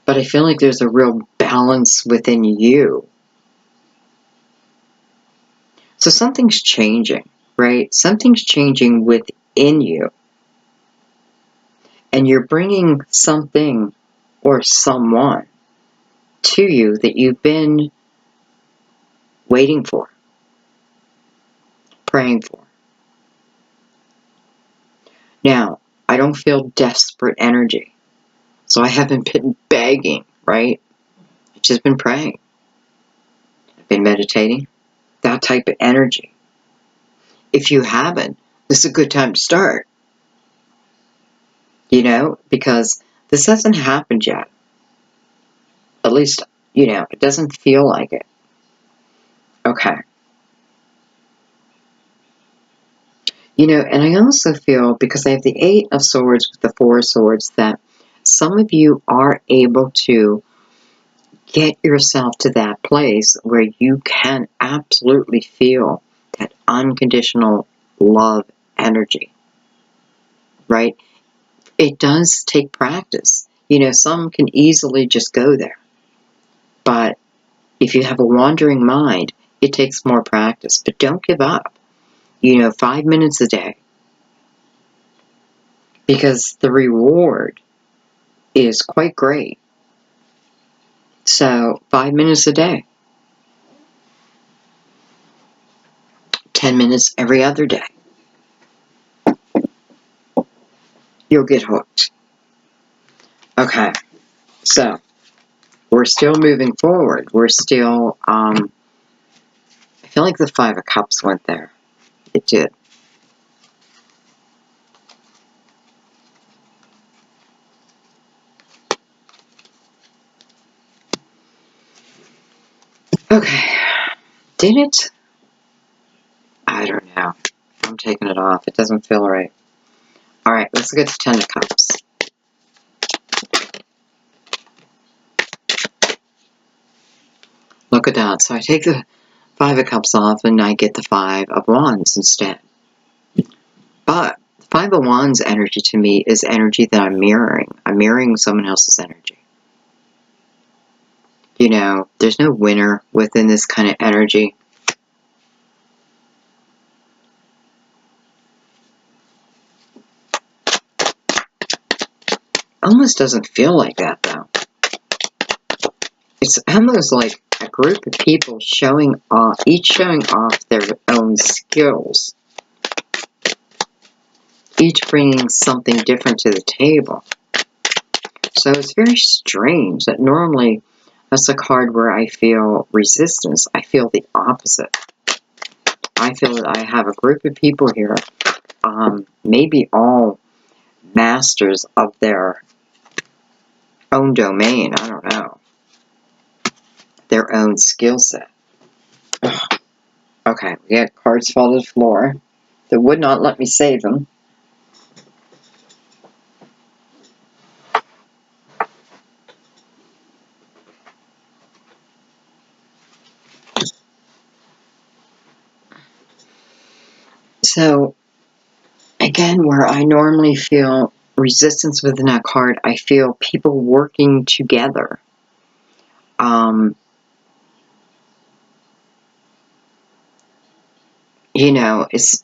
But I feel like there's a real balance within you. So something's changing, right? Something's changing within you. And you're bringing something or someone to you that you've been waiting for, praying for. Now, I don't feel desperate energy. So I haven't been begging, right? I've just been praying. I've been meditating. That type of energy. If you haven't, this is a good time to start. You know, because this hasn't happened yet. At least, you know, it doesn't feel like it. Okay. You know, and I also feel, because I have the 8 of Swords with the 4 of Swords, that some of you are able to get yourself to that place where you can absolutely feel that unconditional love energy, right? It does take practice. You know, some can easily just go there. But if you have a wandering mind, it takes more practice. But don't give up. You know, 5 minutes a day. Because the reward is quite great. So 5 minutes a day. 10 minutes every other day. You'll get hooked. Okay. So we're still moving forward. We're still, I feel like the 5 of Cups went there. It did. Okay. Did it? I don't know. I'm taking it off. It doesn't feel right. Alright, let's get to 10 of Cups. Look at that. So I take the 5 of Cups off and I get the 5 of Wands instead. But 5 of Wands energy to me is energy that I'm mirroring. I'm mirroring someone else's energy. You know, there's no winner within this kind of energy. Almost doesn't feel like that, though. It's almost like a group of people showing off, each showing off their own skills. Each bringing something different to the table. So it's very strange that normally that's a card where I feel resistance. I feel the opposite. I feel that I have a group of people here, maybe all masters of their own domain. I don't know. Their own skill set. Okay, we had cards fall to the floor that would not let me save them. So, again, where I normally feel resistance within that card, I feel people working together. you know, it's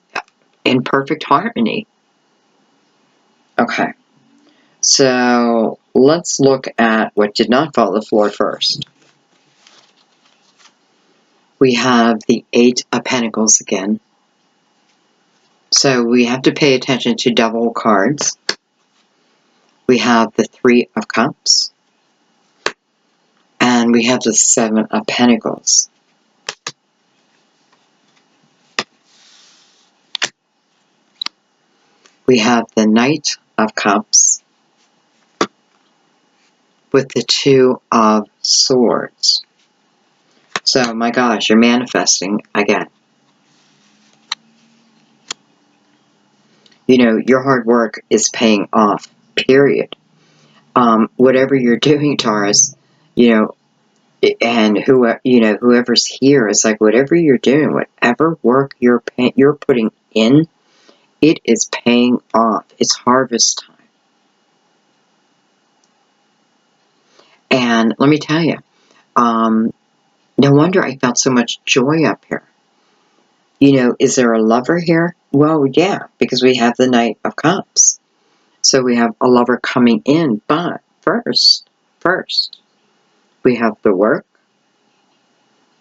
in perfect harmony. Okay, so let's look at what did not fall to the floor first. We have the Eight of Pentacles again. So we have to pay attention to double cards. We have the Three of Cups. And we have the Seven of Pentacles. We have the Knight of Cups with the Two of Swords. So, my gosh, you're manifesting again. You know, your hard work is paying off, period. Whatever you're doing, Taurus, you know, and whoever's here, it's like whatever you're doing, whatever work you're putting in, it is paying off. It's harvest time. And let me tell you, no wonder I felt so much joy up here. You know, is there a lover here? Well, yeah, because we have the Knight of Cups. So we have a lover coming in, but first, we have the work,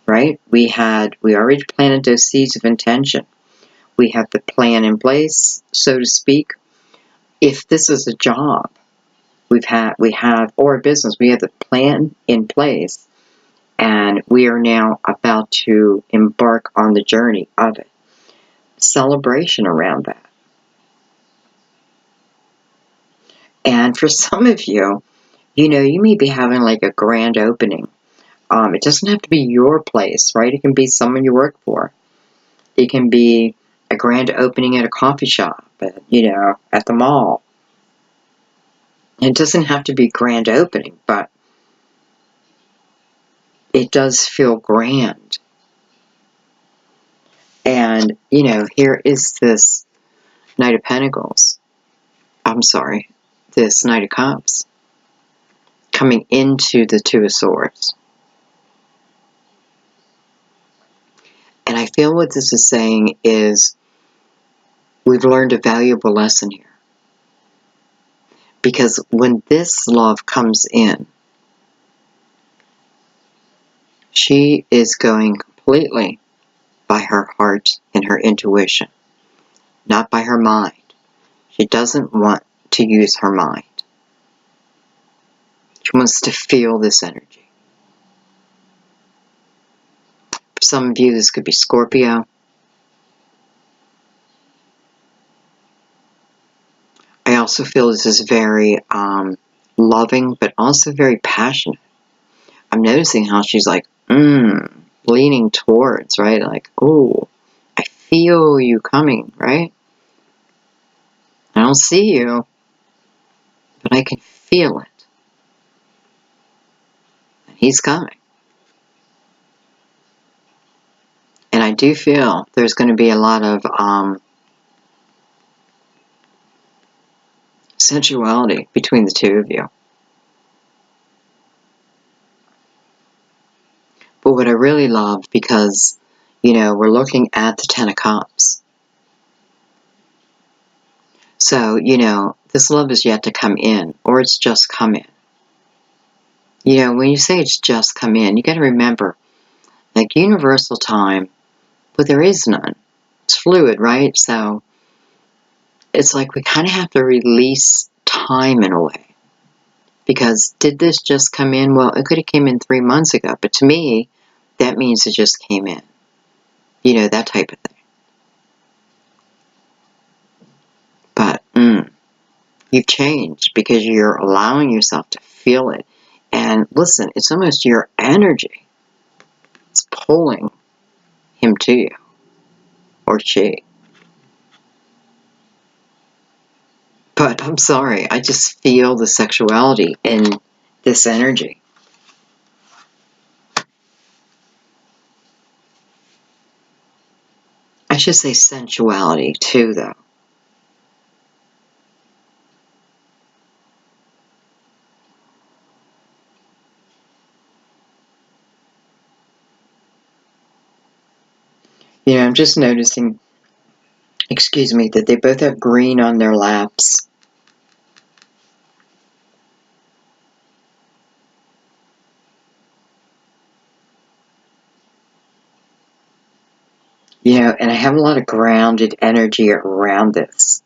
right? We already planted those seeds of intention. We have the plan in place, so to speak. If this is a job, or a business, we have the plan in place, and we are now about to embark on the journey of it. Celebration around that. And for some of you, you know, you may be having like a grand opening. It doesn't have to be your place, right? It can be someone you work for. It can be a grand opening at a coffee shop, you know, at the mall. It doesn't have to be grand opening, but it does feel grand. And, you know, here is this Knight of Pentacles. I'm sorry, this Knight of Cups coming into the Two of Swords. And I feel what this is saying is we've learned a valuable lesson here. Because when this love comes in, she is going completely by her heart and her intuition, not by her mind. She doesn't want to use her mind. She wants to feel this energy. For some of you, this could be Scorpio. I also feel this is very loving, but also very passionate. I'm noticing how she's like, leaning towards, right? Like, oh, I feel you coming, right? I don't see you, but I can feel it. And he's coming. And I do feel there's going to be a lot of sensuality between the two of you. But what I really love, because, you know, we're looking at the Ten of Cups. So, you know, this love is yet to come in, or it's just come in. You know, when you say it's just come in, you got to remember, like universal time, but there is none. It's fluid, right? So it's like we kind of have to release time in a way. Because did this just come in? Well, it could have came in 3 months ago, but to me, that means it just came in. You know, that type of thing. But, you've changed because you're allowing yourself to feel it. And listen, it's almost your energy. It's pulling him to you. Or she. But I'm sorry, I just feel the sexuality in this energy. I should say sensuality too, though. You know, I'm just noticing, excuse me, that they both have green on their laps. You know, and I have a lot of grounded energy around this.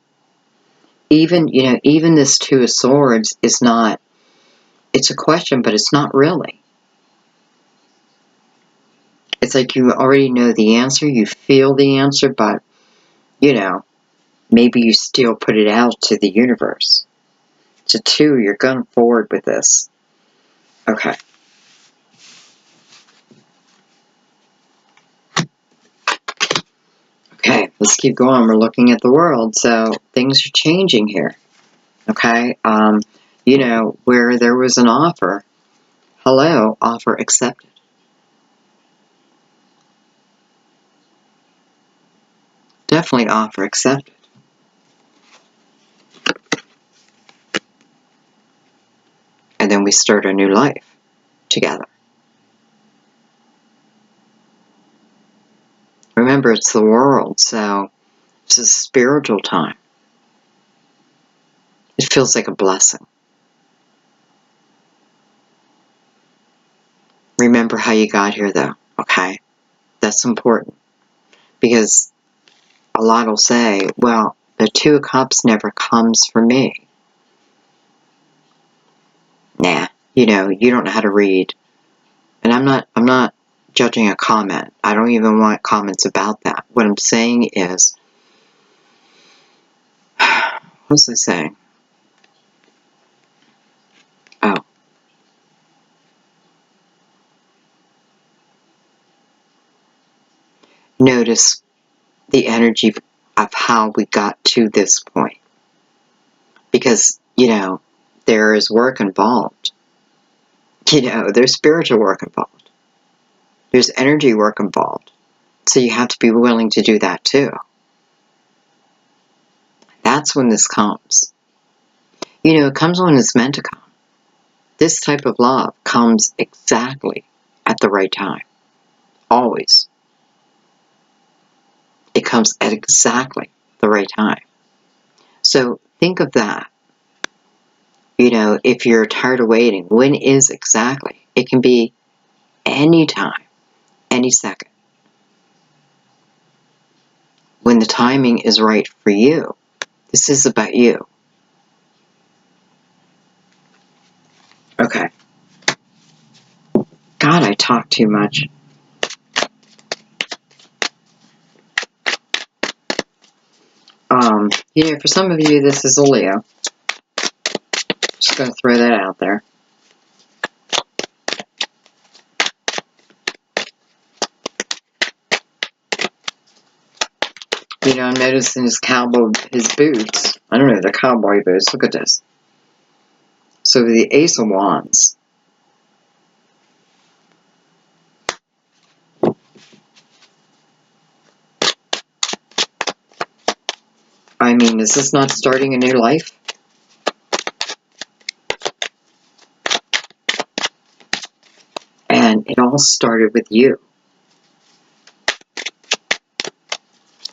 Even, you know, even this Two of Swords is not, it's a question, but it's not really. It's like you already know the answer, you feel the answer, but, you know, maybe you still put it out to the universe. It's a 2, you're going forward with this. Okay. Okay, let's keep going. We're looking at the world, so things are changing here. Okay, you know, where there was an offer, hello, offer accepted. Definitely offer accepted. And then we start a new life together. Remember, it's the world, so it's a spiritual time. It feels like a blessing. Remember how you got here, though, okay? That's important. Because a lot will say, well, the Two of Cups never comes for me. Nah, you know, you don't know how to read. And I'm not judging a comment. I don't even want comments about that. What I'm saying is, what was I saying? Oh. Notice the energy of how we got to this point. Because, you know, there is work involved. You know, there's spiritual work involved. There's energy work involved. So you have to be willing to do that too. That's when this comes. You know, it comes when it's meant to come. This type of love comes exactly at the right time. Always. It comes at exactly the right time. So think of that. You know, if you're tired of waiting, when is exactly? It can be any time, any second. When the timing is right for you. This is about you. Okay. God, I talk too much. You know, for some of you, this is a Leo. Just going to throw that out there. You know, I'm noticing his boots. I don't know, they're cowboy boots. Look at this. So the Ace of Wands. I mean, is this not starting a new life? And it all started with you.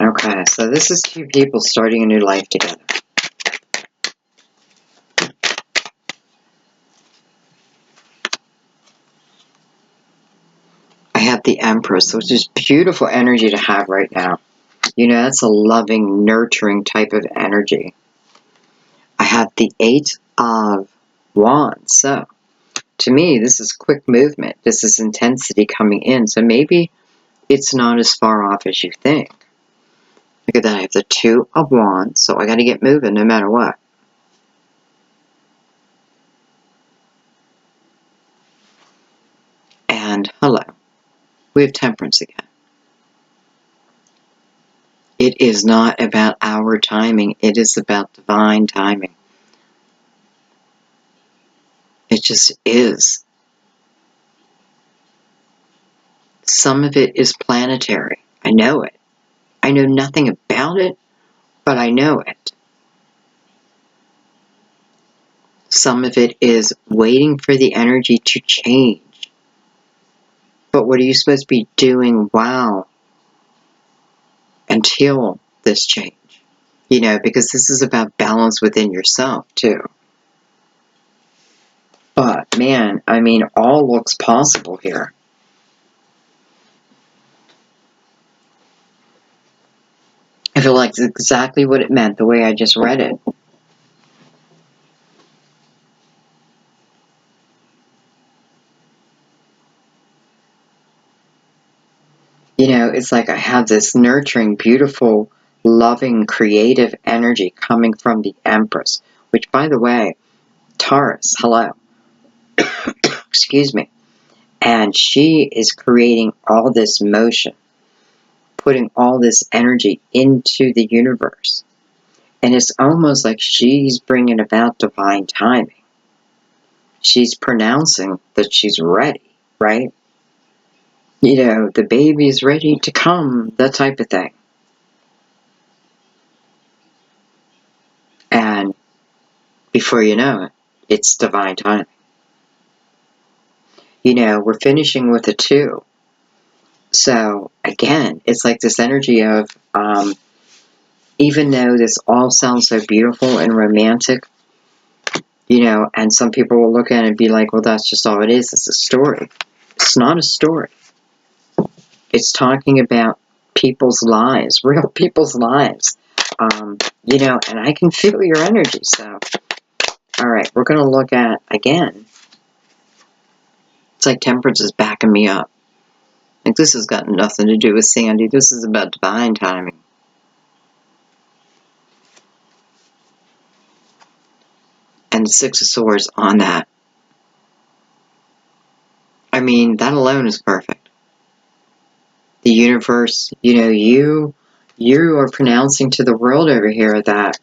Okay, so this is two people starting a new life together. I have the Empress, which is beautiful energy to have right now. You know, that's a loving, nurturing type of energy. I have the Eight of Wands. So, to me, this is quick movement. This is intensity coming in. So maybe it's not as far off as you think. Look at that. I have the Two of Wands. So I got to get moving no matter what. And hello. We have Temperance again. It is not about our timing. It is about divine timing. It just is. Some of it is planetary. I know it. I know nothing about it, but I know it. Some of it is waiting for the energy to change. But what are you supposed to be doing? Wow. until this change. You know, because this is about balance within yourself, too. But, man, I mean, all looks possible here. I feel like it's exactly what it meant, the way I just read it. You know, it's like I have this nurturing, beautiful, loving, creative energy coming from the Empress, which, by the way, Taurus, hello. Excuse me. And she is creating all this motion, putting all this energy into the universe. And it's almost like she's bringing about divine timing. She's pronouncing that she's ready, right? You know, the baby's ready to come, that type of thing. And before you know it, it's divine timing. You know, we're finishing with a 2. So, again, it's like this energy of, even though this all sounds so beautiful and romantic, you know, and some people will look at it and be like, well, that's just all it is. It's a story. It's not a story. It's talking about people's lives, real people's lives. You know, and I can feel your energy. So, all right, we're going to look at, again, it's like Temperance is backing me up. Like, this has got nothing to do with Sandy. This is about divine timing. And the 6 of Swords on that. I mean, that alone is perfect. The universe, you know, you are pronouncing to the world over here that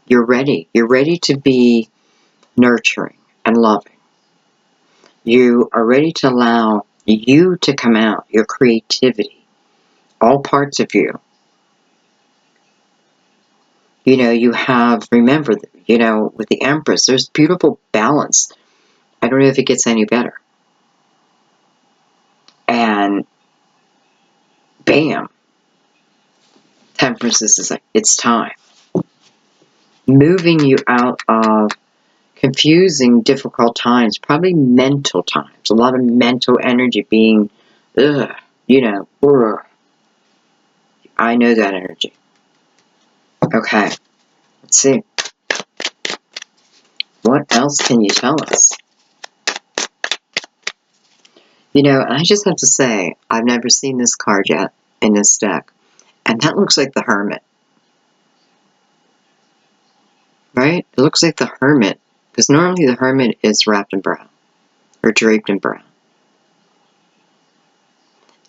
you're ready. You're ready to be nurturing and loving. You are ready to allow you to come out, your creativity, all parts of you. You know, you have, remember, you know, with the Empress, there's beautiful balance. I don't know if it gets any better. And bam, Temperance is like, it's time. Moving you out of confusing, difficult times, probably mental times, a lot of mental energy being, you know, I know that energy. Okay, let's see. What else can you tell us? You know, I just have to say, I've never seen this card yet in this deck, and that looks like the Hermit. Right? It looks like the Hermit, because normally the Hermit is wrapped in brown, or draped in brown.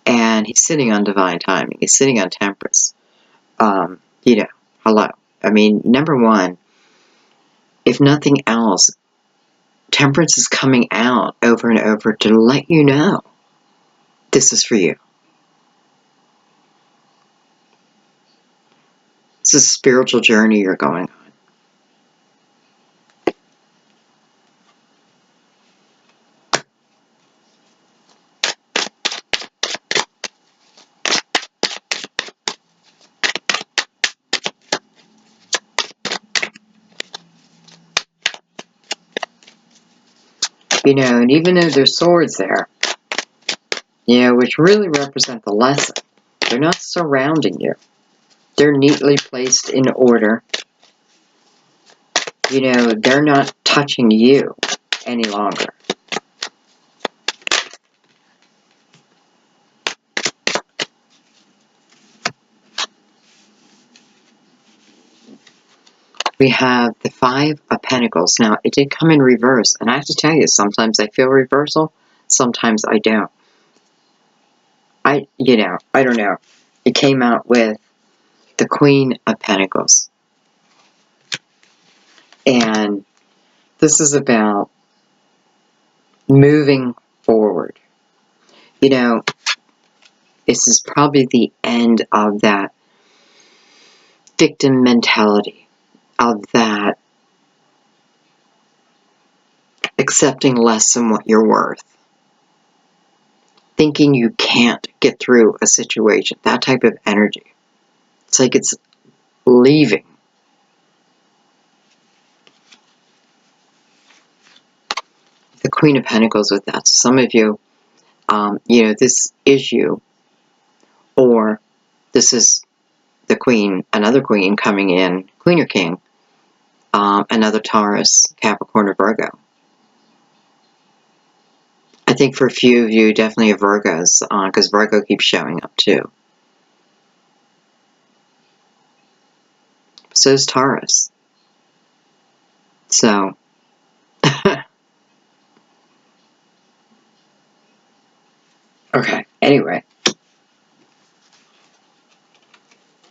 And he's sitting on divine timing. He's sitting on Temperance. You know, hello. I mean, number one, if nothing else, Temperance is coming out over and over to let you know this is for you. It's a spiritual journey you're going on. You know, and even though there's swords there, you know, which really represent the lesson, they're not surrounding you. They're neatly placed in order. You know, they're not touching you any longer. We have the 5 of Pentacles. Now, it did come in reverse, and I have to tell you, sometimes I feel reversal, sometimes I don't. You know, I don't know. It came out with the Queen of Pentacles. And this is about moving forward. You know, this is probably the end of that victim mentality, of that accepting less than what you're worth, thinking you can't get through a situation, that type of energy. It's like it's leaving. The Queen of Pentacles with that. Some of you, you know, this is you, or this is the Queen, another Queen coming in, Queen or King, another Taurus, Capricorn, or Virgo. I think for a few of you, definitely a Virgos, because Virgo keeps showing up too. So is Taurus. So, okay, anyway.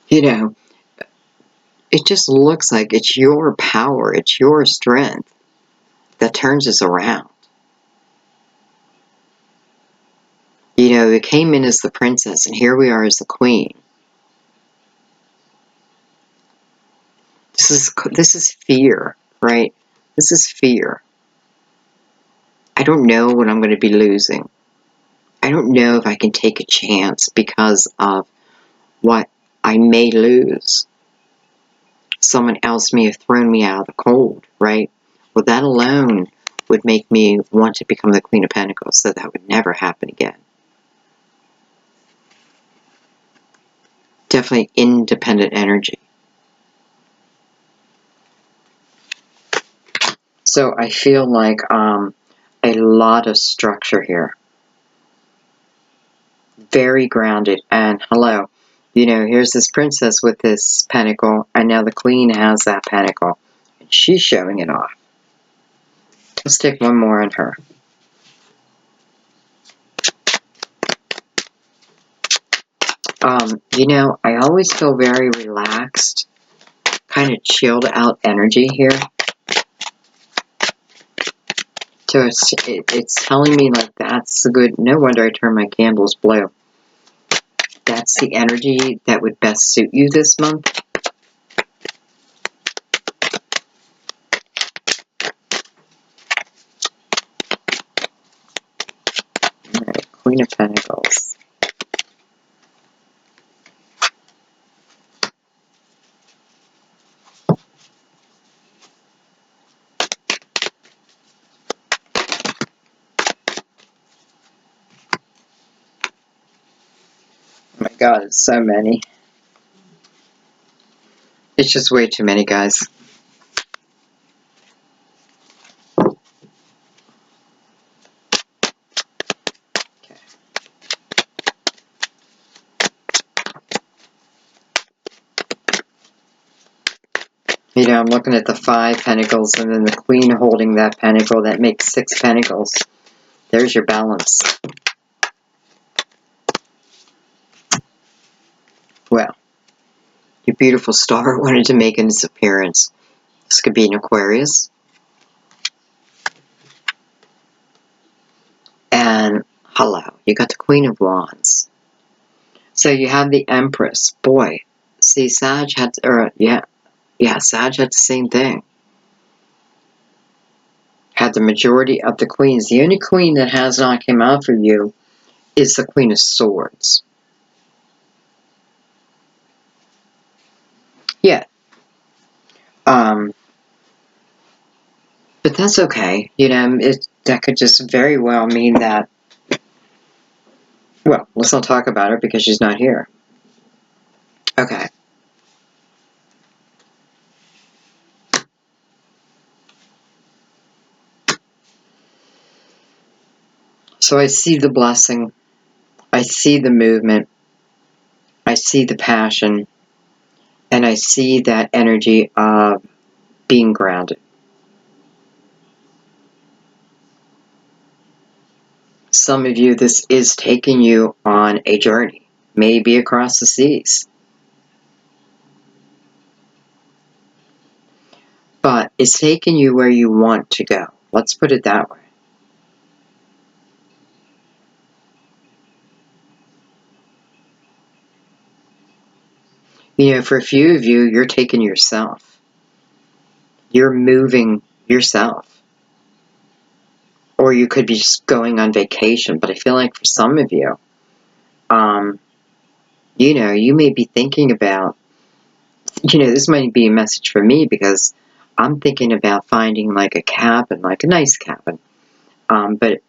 You know, it just looks like it's your power, it's your strength that turns us around. You know, it came in as the princess, and here we are as the queen. This is fear, right? This is fear. I don't know what I'm going to be losing. I don't know if I can take a chance because of what I may lose. Someone else may have thrown me out of the cold, right? Well, that alone would make me want to become the Queen of Pentacles, so that would never happen again. Definitely independent energy. So I feel like a lot of structure here. Very grounded. And hello, you know, here's this princess with this pentacle, and now the queen has that pentacle. And she's showing it off. Let's take one more on her. You know, I always feel very relaxed, kind of chilled out energy here. So it's telling me like that's good. No wonder I turned my candles blue. That's the energy that would best suit you this month. Alright, Queen of Pentacles. Oh my god, it's so many. It's just way too many, guys. Okay. You know, I'm looking at the 5 pentacles and then the queen holding that pentacle. That makes 6 pentacles. There's your balance. Well, your beautiful star wanted to make its appearance. This could be an Aquarius. And hello, you got the Queen of Wands. So you have the Empress. Boy, see, Sag had, Sag had the same thing. Had the majority of the queens. The only queen that has not come out for you is the Queen of Swords. Yeah. But that's okay. You know, that could just very well mean that, well, let's not talk about her because she's not here. Okay. So I see the blessing. I see the movement. I see the passion. And I see that energy of being grounded. Some of you, this is taking you on a journey, maybe across the seas. But it's taking you where you want to go. Let's put it that way. You know, for a few of you, you're taking yourself. You're moving yourself. Or you could be just going on vacation. But I feel like for some of you, you know, you may be thinking about this might be a message for me because I'm thinking about finding like a cabin, like a nice cabin. But,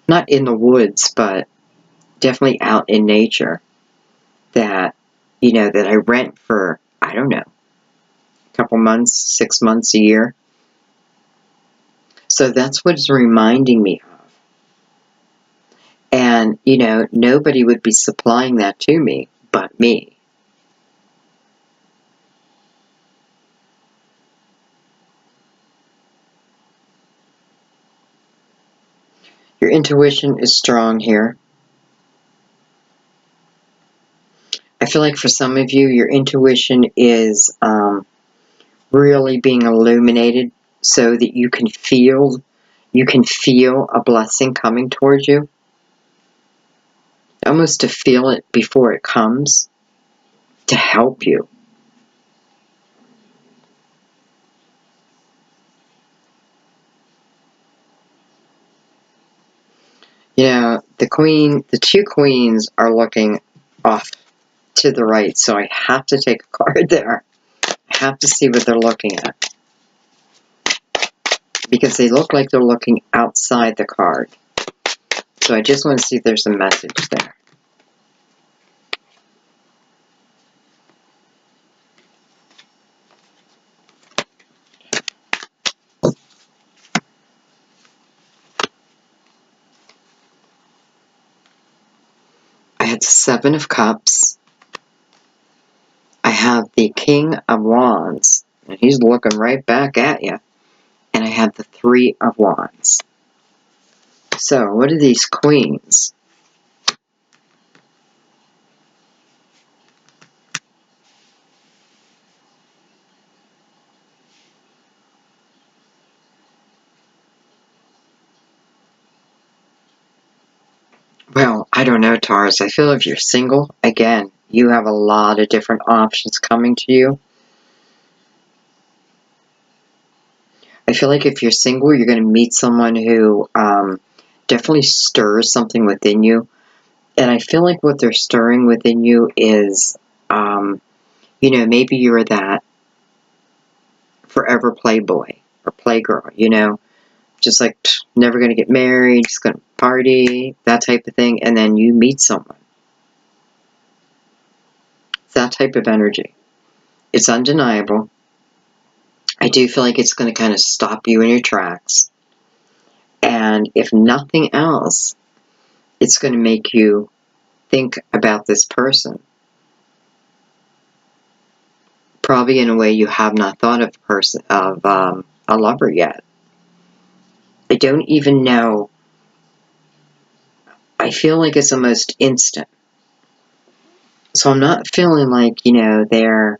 not in the woods, but definitely out in nature that, that I rent for, I don't know, a couple months, 6 months, a year. So that's what it's reminding me of. And, nobody would be supplying that to me but me. Your intuition is strong here. I feel like for some of you, your intuition is really being illuminated so that you can feel a blessing coming towards you. Almost to feel it before it comes, to help you. The two queens are looking off to the right, so I have to take a card there. I have to see what they're looking at. Because they look like they're looking outside the card. So I just want to see if there's a message there. I had the Seven of Cups. I have the King of Wands. And he's looking right back at you. And I have the Three of Wands. So, what are these queens? Well, I don't know, Taurus. I feel if you're single, again, you have a lot of different options coming to you. I feel like if you're single, you're going to meet someone who definitely stirs something within you. And I feel like what they're stirring within you is, maybe you're that forever playboy or playgirl, just like never going to get married, just going to party, that type of thing. And then you meet someone. It's that type of energy. It's undeniable. I do feel like it's going to kind of stop you in your tracks. And if nothing else, it's going to make you think about this person. Probably in a way you have not thought of a lover yet. I don't even know. I feel like it's almost instant. So I'm not feeling like, they're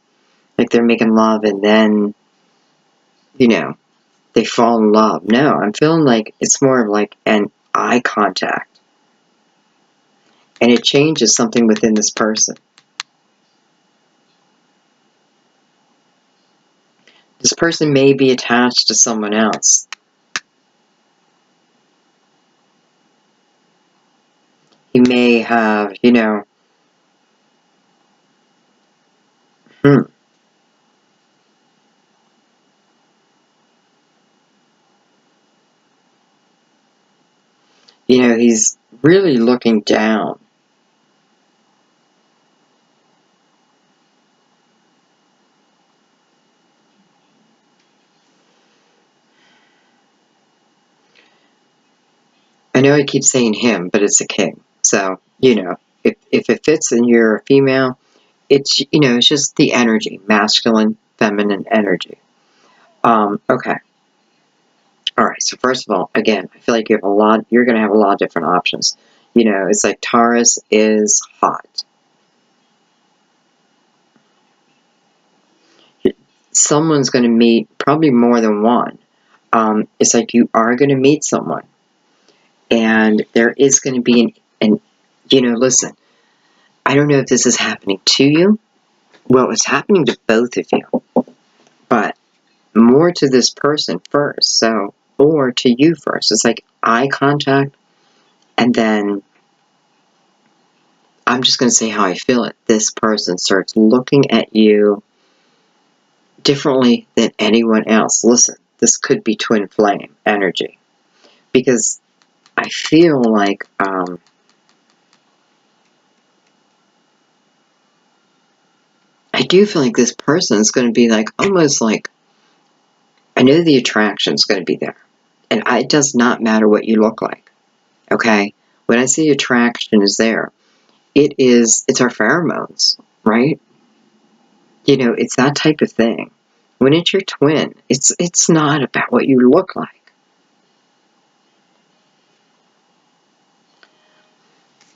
making love and then, they fall in love. No, I'm feeling like it's more of like an eye contact. And it changes something within this person. This person may be attached to someone else. He may have, he's really looking down. I know I keep saying him, but it's a king. So, if it fits and you're a female, it's just the energy, masculine, feminine energy. Okay. All right. So first of all, again, I feel like you're going to have a lot of different options. It's like Taurus is hot. Someone's going to meet, probably more than one. It's like you are going to meet someone. And there is going to be listen, I don't know if this is happening to you. Well, it's happening to both of you. But more to this person first. Or to you first. It's like eye contact. And then I'm just going to say how I feel it. This person starts looking at you differently than anyone else. Listen, this could be twin flame energy. Because I feel like I do feel like this person is going to be like, almost like, I know the attraction is going to be there. And it does not matter what you look like. Okay? When I say attraction is there, it's our pheromones, right? You know, it's that type of thing. When it's your twin, it's not about what you look like.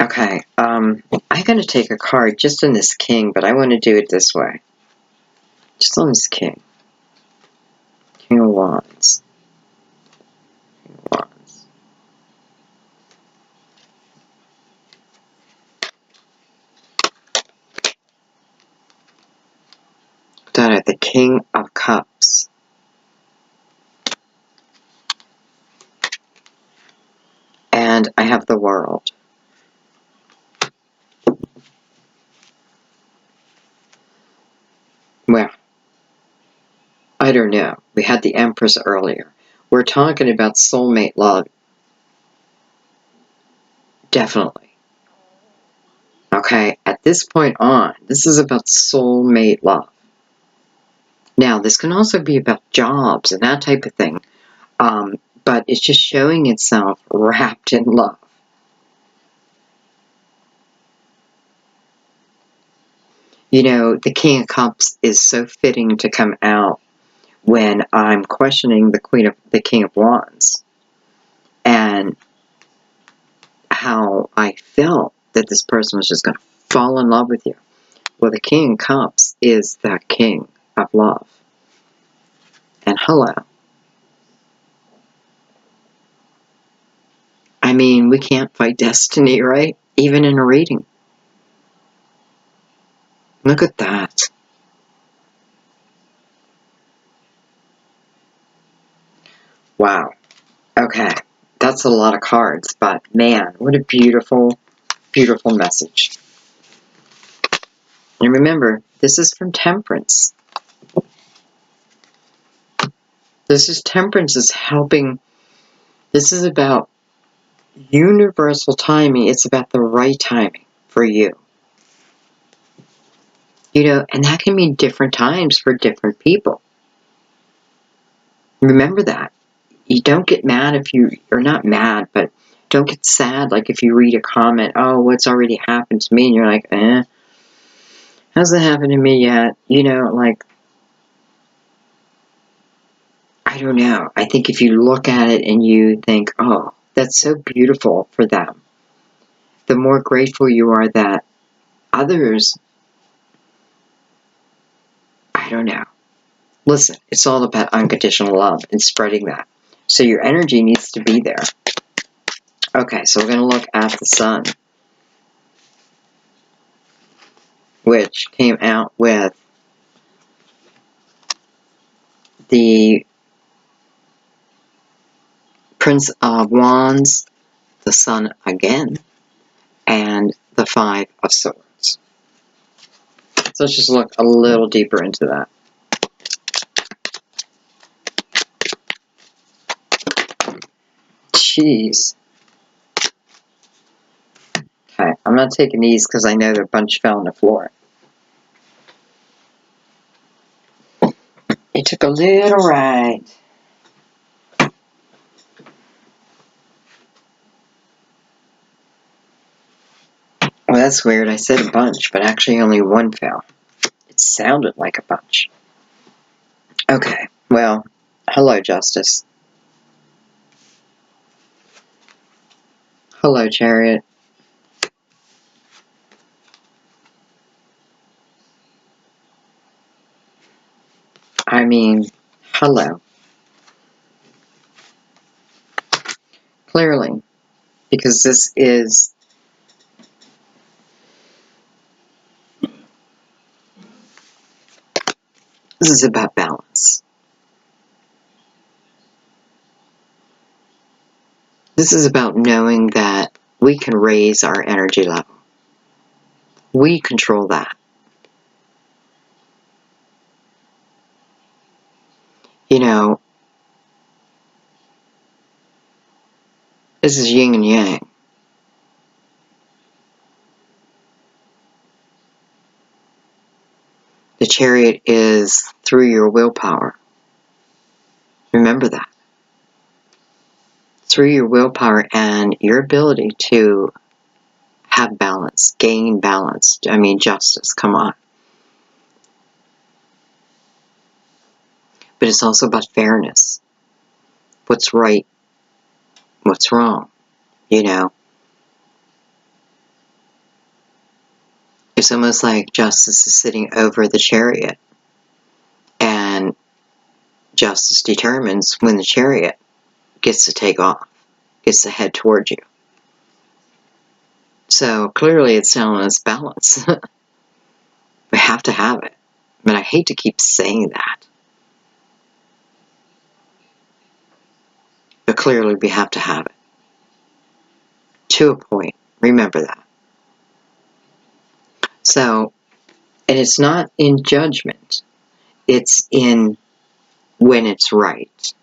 Okay, I'm going to take a card just on this king, but I want to do it this way. Just on this king. King of Wands. King of Wands. Then I have the King of Cups. And I have the World. Well, I don't know. We had the Empress earlier. We're talking about soulmate love. Definitely. Okay, at this point on, this is about soulmate love. Now, this can also be about jobs and that type of thing. But it's just showing itself wrapped in love. You know, the King of Cups is so fitting to come out when I'm questioning the King of Wands and how I felt that this person was just going to fall in love with you. Well, the King of Cups is that king of love. And hello. I mean, we can't fight destiny, right? Even in a reading. Look at that. Wow. Okay. That's a lot of cards, but man, what a beautiful, beautiful message. And remember, this is from Temperance. Temperance is helping. This is about universal timing. It's about the right timing for you. You know, and that can mean different times for different people. Remember that. You don't get mad if you're not mad, but don't get sad. Like if you read a comment, oh, what's already happened to me? And you're like, hasn't happened to me yet. You know, like, I don't know. I think if you look at it and you think, oh, that's so beautiful for them, the more grateful you are that others, I don't know. Listen, it's all about unconditional love and spreading that. So your energy needs to be there. Okay, so we're going to look at the Sun, which came out with the Prince of Wands, the Sun again, and the Five of Swords. So let's just look a little deeper into that. Jeez. Okay, I'm not taking these because I know a bunch fell on the floor. It took a little ride. Well, that's weird. I said a bunch, but actually only one fell. It sounded like a bunch. Okay, well, hello, Justice. Hello, Chariot. I mean, hello. Clearly, because this is about balance. This is about knowing that we can raise our energy level. We control that. You know, this is yin and yang. The Chariot is through your willpower. Remember that. Through your willpower and your ability to have balance, gain balance. I mean, justice, come on. But it's also about fairness. What's right, what's wrong, you know. It's almost like justice is sitting over the Chariot, and justice determines when the Chariot gets to take off, gets to head towards you. So clearly it's telling us balance. We have to have it. But I hate to keep saying that. But clearly we have to have it. To a point. Remember that. So, and it's not in judgment. It's in when it's right.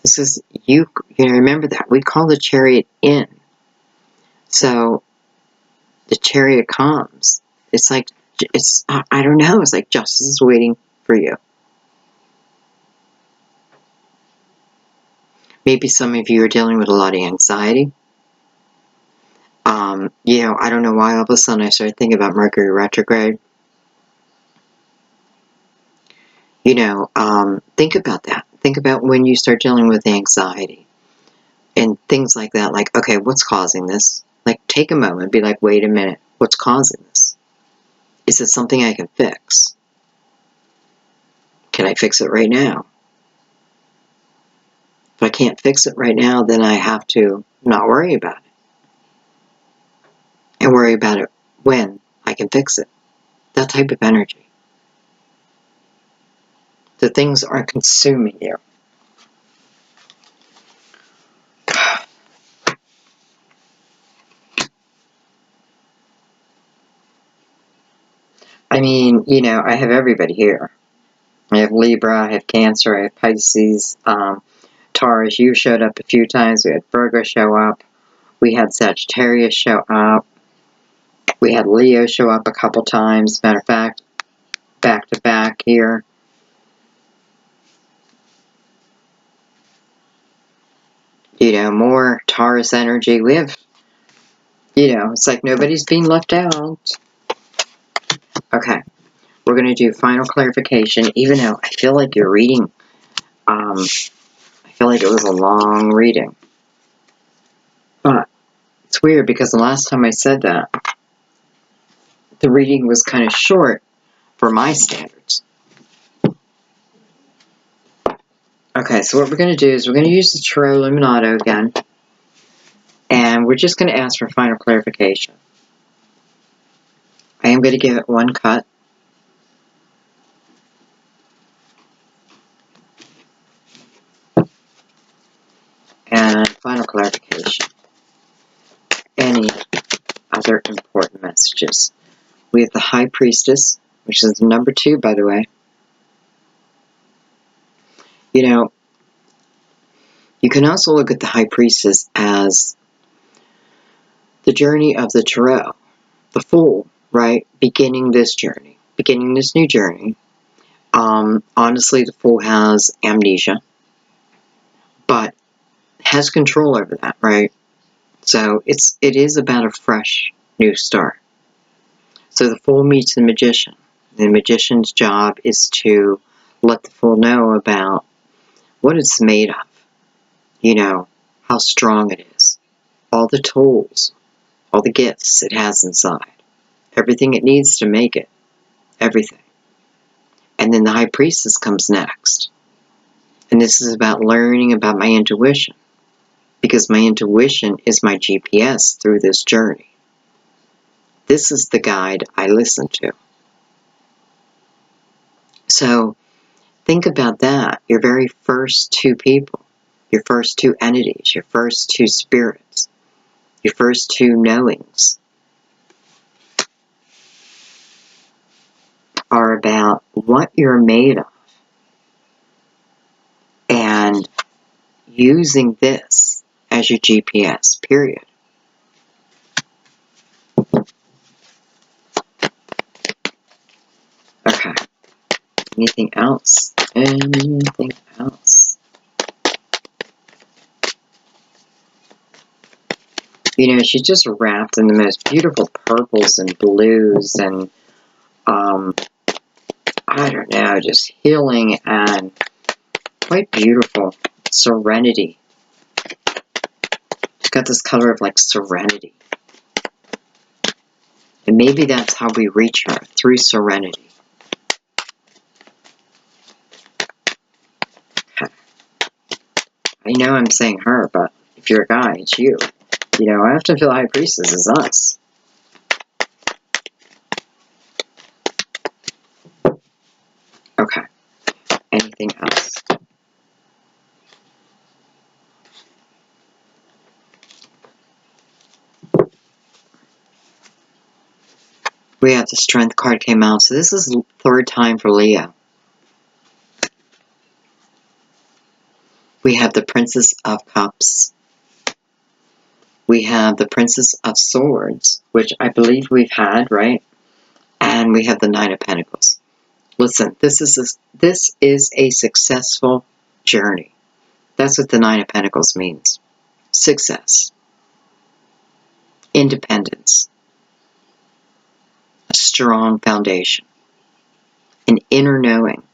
This is, you remember that. We call the Chariot in. So, the Chariot comes. It's like, I don't know, it's like justice is waiting for you. Maybe some of you are dealing with a lot of anxiety. You know, I don't know why all of a sudden I started thinking about Mercury retrograde. You know, think about that. Think about when you start dealing with anxiety and things like that. Like, okay, what's causing this? Like, take a moment, be like, wait a minute, what's causing this? Is it something I can fix? Can I fix it right now? If I can't fix it right now, then I have to not worry about it. And worry about it when I can fix it. That type of energy. The things are consuming you. I mean, you know, I have everybody here. I have Libra, I have Cancer, I have Pisces, Taurus. You showed up a few times. We had Virgo show up. We had Sagittarius show up. We had Leo show up a couple times. Matter of fact, back to back here. You know, more Taurus energy. We have, you know, it's like nobody's being left out. Okay, we're going to do final clarification, even though I feel like you're reading, I feel like it was a long reading. But it's weird because the last time I said that, the reading was kind of short for my standards. Okay, so what we're going to do is we're going to use the Tarot Illuminato again, and we're just going to ask for final clarification. I am going to give it one cut. And final clarification. Any other important messages? We have the High Priestess, which is number 2, by the way. You know, you can also look at the High Priestess as the journey of the Tarot, the Fool, right? Beginning this journey, beginning this new journey. Honestly, the Fool has amnesia, but has control over that, right? So it is about a fresh new start. So the Fool meets the Magician. The Magician's job is to let the Fool know about what it's made of. You know, how strong it is. All the tools, all the gifts it has inside. Everything it needs to make it. Everything. And then the High Priestess comes next. And this is about learning about my intuition. Because my intuition is my GPS through this journey. This is the guide I listen to. So, think about that. Your very first 2 people. Your first 2 entities. Your first 2 spirits. Your first 2 knowings. are about what you're made of and using this as your GPS, period. Okay. Anything else? Anything else? You know, she's just wrapped in the most beautiful purples and blues and, I don't know, just healing and quite beautiful. Serenity. She's got this color of like serenity. And maybe that's how we reach her, through serenity. Okay. I know I'm saying her, but if you're a guy, it's you. You know, I often feel High Priestess is us. Okay. Anything else? We have the Strength card came out, so this is the third time for Leo. We have the Princess of Cups. We have the Princess of Swords, which I believe we've had, right? And we have the Nine of Pentacles. Listen, this is a successful journey. That's what the Nine of Pentacles means. Success. Independence. A strong foundation. An inner knowing.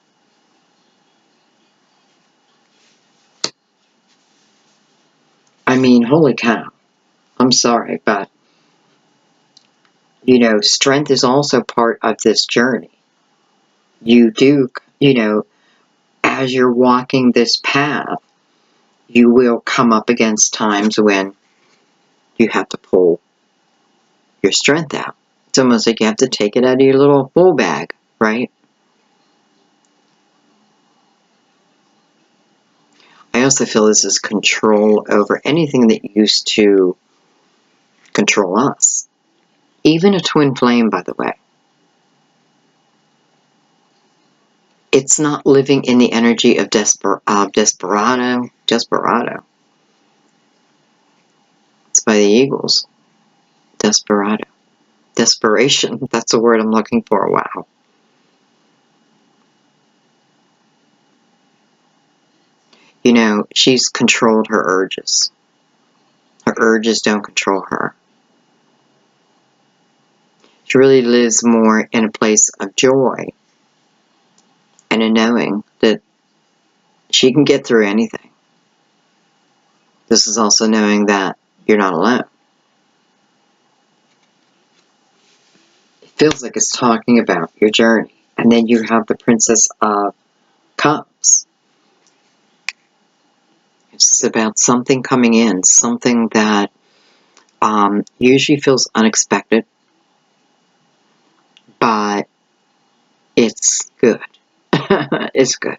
I mean, holy cow. I'm sorry, but, you know, strength is also part of this journey. You do, you know, as you're walking this path, you will come up against times when you have to pull your strength out. It's almost like you have to take it out of your little bull bag, right? I also feel this is control over anything that used to control us. Even a twin flame, by the way. It's not living in the energy of desperado. Desperado. It's by the Eagles. Desperado. Desperation. That's the word I'm looking for. Wow. You know, she's controlled her urges. Her urges don't control her. She really lives more in a place of joy and a knowing that she can get through anything. This is also knowing that you're not alone. It feels like it's talking about your journey. And then you have the Princess of Cups. It's about something coming in, something that usually feels unexpected, but it's good. It's good.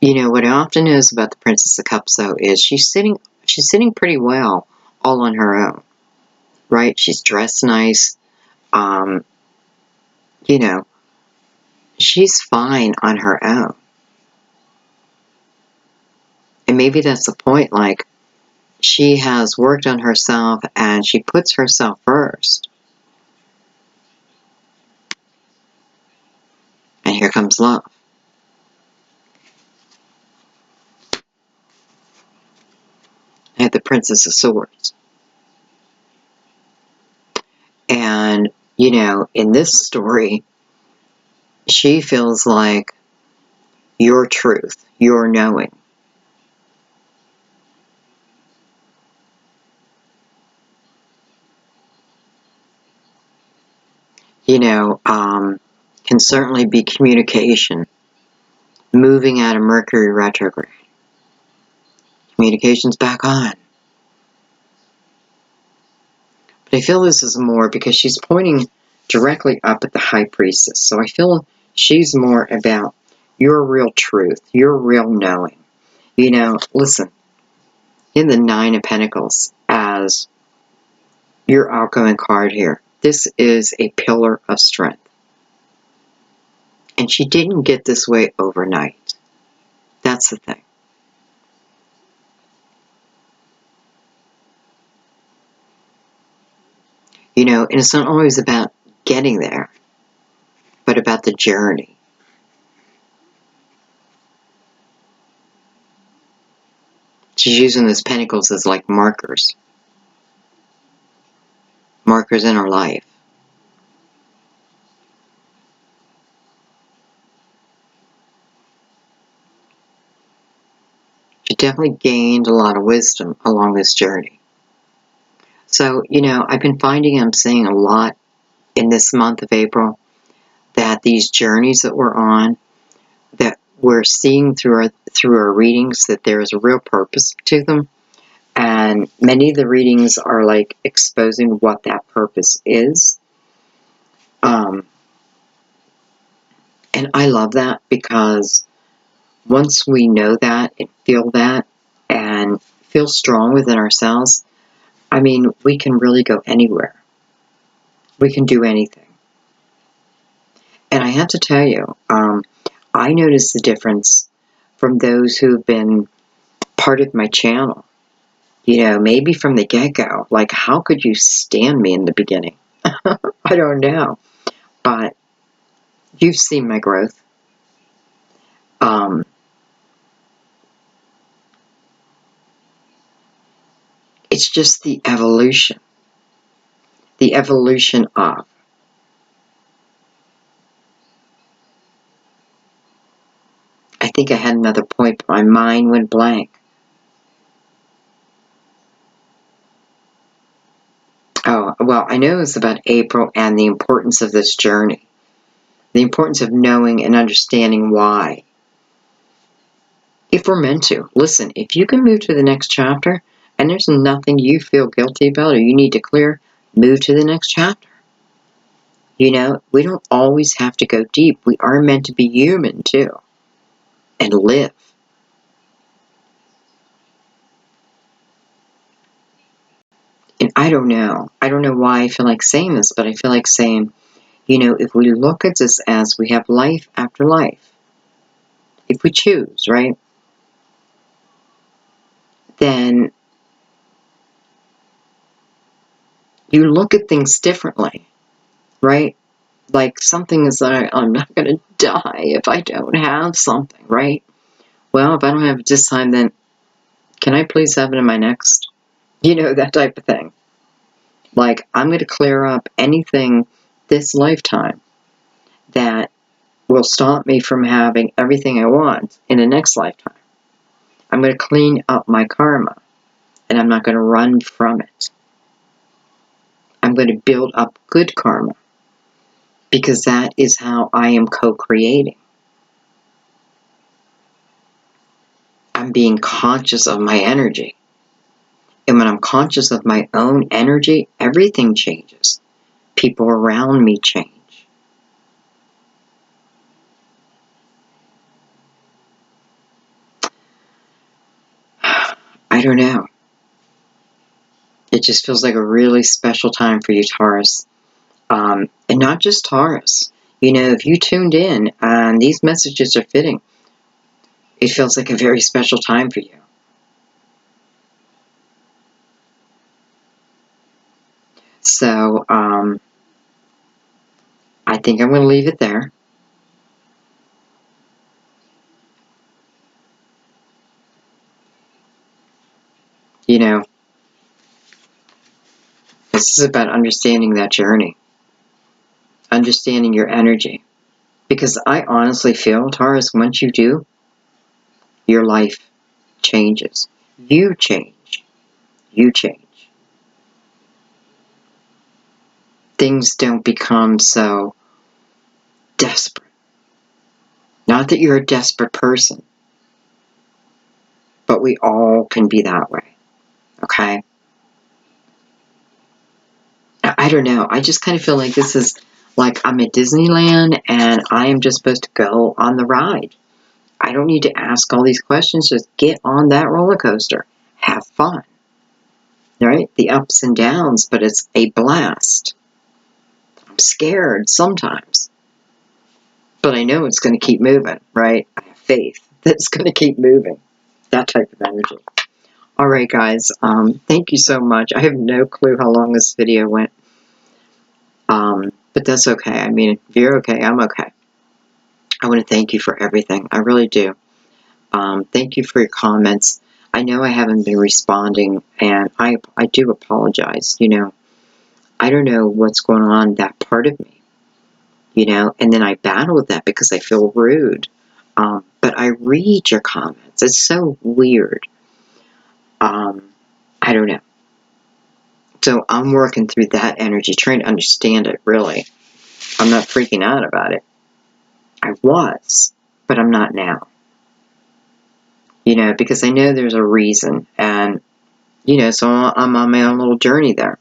You know, what I often notice about the Princess of Cups, though, is she's sitting pretty well all on her own, right? She's dressed nice. You know, she's fine on her own. And maybe that's the point, like, she has worked on herself and she puts herself first. And here comes love. I have the Princess of Swords. And, you know, in this story, she feels like your truth, your knowing. You know, can certainly be communication. Moving out of Mercury retrograde. Communication's back on. But I feel this is more because she's pointing directly up at the High Priestess. So I feel she's more about your real truth, your real knowing. You know, listen, in the Nine of Pentacles, as your outgoing card here, this is a pillar of strength. And she didn't get this way overnight. That's the thing. You know, and it's not always about getting there, but about the journey. She's using those pentacles as like markers. Markers in her life. She definitely gained a lot of wisdom along this journey. So, you know, I've been finding I'm seeing a lot in this month of April that these journeys that we're on, that we're seeing through our readings, that there is a real purpose to them. And many of the readings are like exposing what that purpose is. And I love that, because once we know that and feel strong within ourselves, I mean, we can really go anywhere. We can do anything. And I have to tell you, I noticed the difference from those who've been part of my channel. You know, maybe from the get-go. Like, how could you stand me in the beginning? I don't know. But you've seen my growth. It's just the evolution. The evolution of. I think I had another point, but my mind went blank. Oh, well, I know it's about April and the importance of this journey. The importance of knowing and understanding why. If we're meant to. Listen, if you can move to the next chapter, and there's nothing you feel guilty about or you need to clear, move to the next chapter. You know, we don't always have to go deep. We are meant to be human, too. And live. And I don't know. I don't know why I feel like saying this, but I feel like saying, you know, if we look at this as we have life after life, if we choose, right, then you look at things differently, right? Like, something is that I'm not going to die if I don't have something, right? Well, if I don't have it this time, then can I please have it in my next? You know, that type of thing. Like, I'm going to clear up anything this lifetime that will stop me from having everything I want in the next lifetime. I'm going to clean up my karma, and I'm not going to run from it. I'm going to build up good karma, because that is how I am co-creating. I'm being conscious of my energy. And when I'm conscious of my own energy, everything changes. People around me change. I don't know. It just feels like a really special time for you, Taurus. And not just Taurus. You know, if you tuned in and these messages are fitting, it feels like a very special time for you. So, I think I'm going to leave it there. You know, this is about understanding that journey. Understanding your energy. Because I honestly feel, Taurus, once you do, your life changes. You change. You change. Things don't become so desperate. Not that you're a desperate person, but we all can be that way. Okay? I don't know. I just kind of feel like this is like I'm at Disneyland and I am just supposed to go on the ride. I don't need to ask all these questions. Just get on that roller coaster. Have fun. Right? The ups and downs, but it's a blast. scared sometimes. But I know it's going to keep moving, right? I have faith that it's going to keep moving. That type of energy. All right, guys. Thank you so much. I have no clue how long this video went. But that's okay. I mean, if you're okay, I'm okay. I want to thank you for everything. I really do. Thank you for your comments. I know I haven't been responding, and I do apologize. You know, I don't know what's going on in that part of me. You know, and then I battle with that because I feel rude. But I read your comments. It's so weird. I don't know. So I'm working through that energy, trying to understand it, really. I'm not freaking out about it. I was, but I'm not now. You know, because I know there's a reason. And, you know, so I'm on my own little journey there.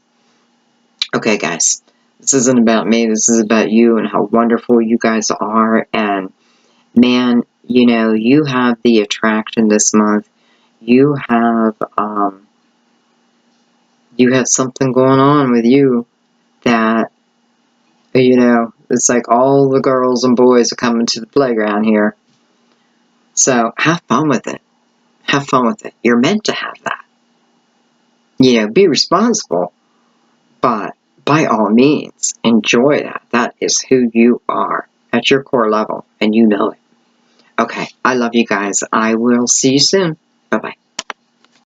Okay, guys. This isn't about me. This is about you and how wonderful you guys are. And, man, you know, you have the attraction this month. You have something going on with you that, you know, it's like all the girls and boys are coming to the playground here. So have fun with it. Have fun with it. You're meant to have that. You know, be responsible, but by all means, enjoy that. That is who you are at your core level, and you know it. Okay, I love you guys. I will see you soon. Bye-bye.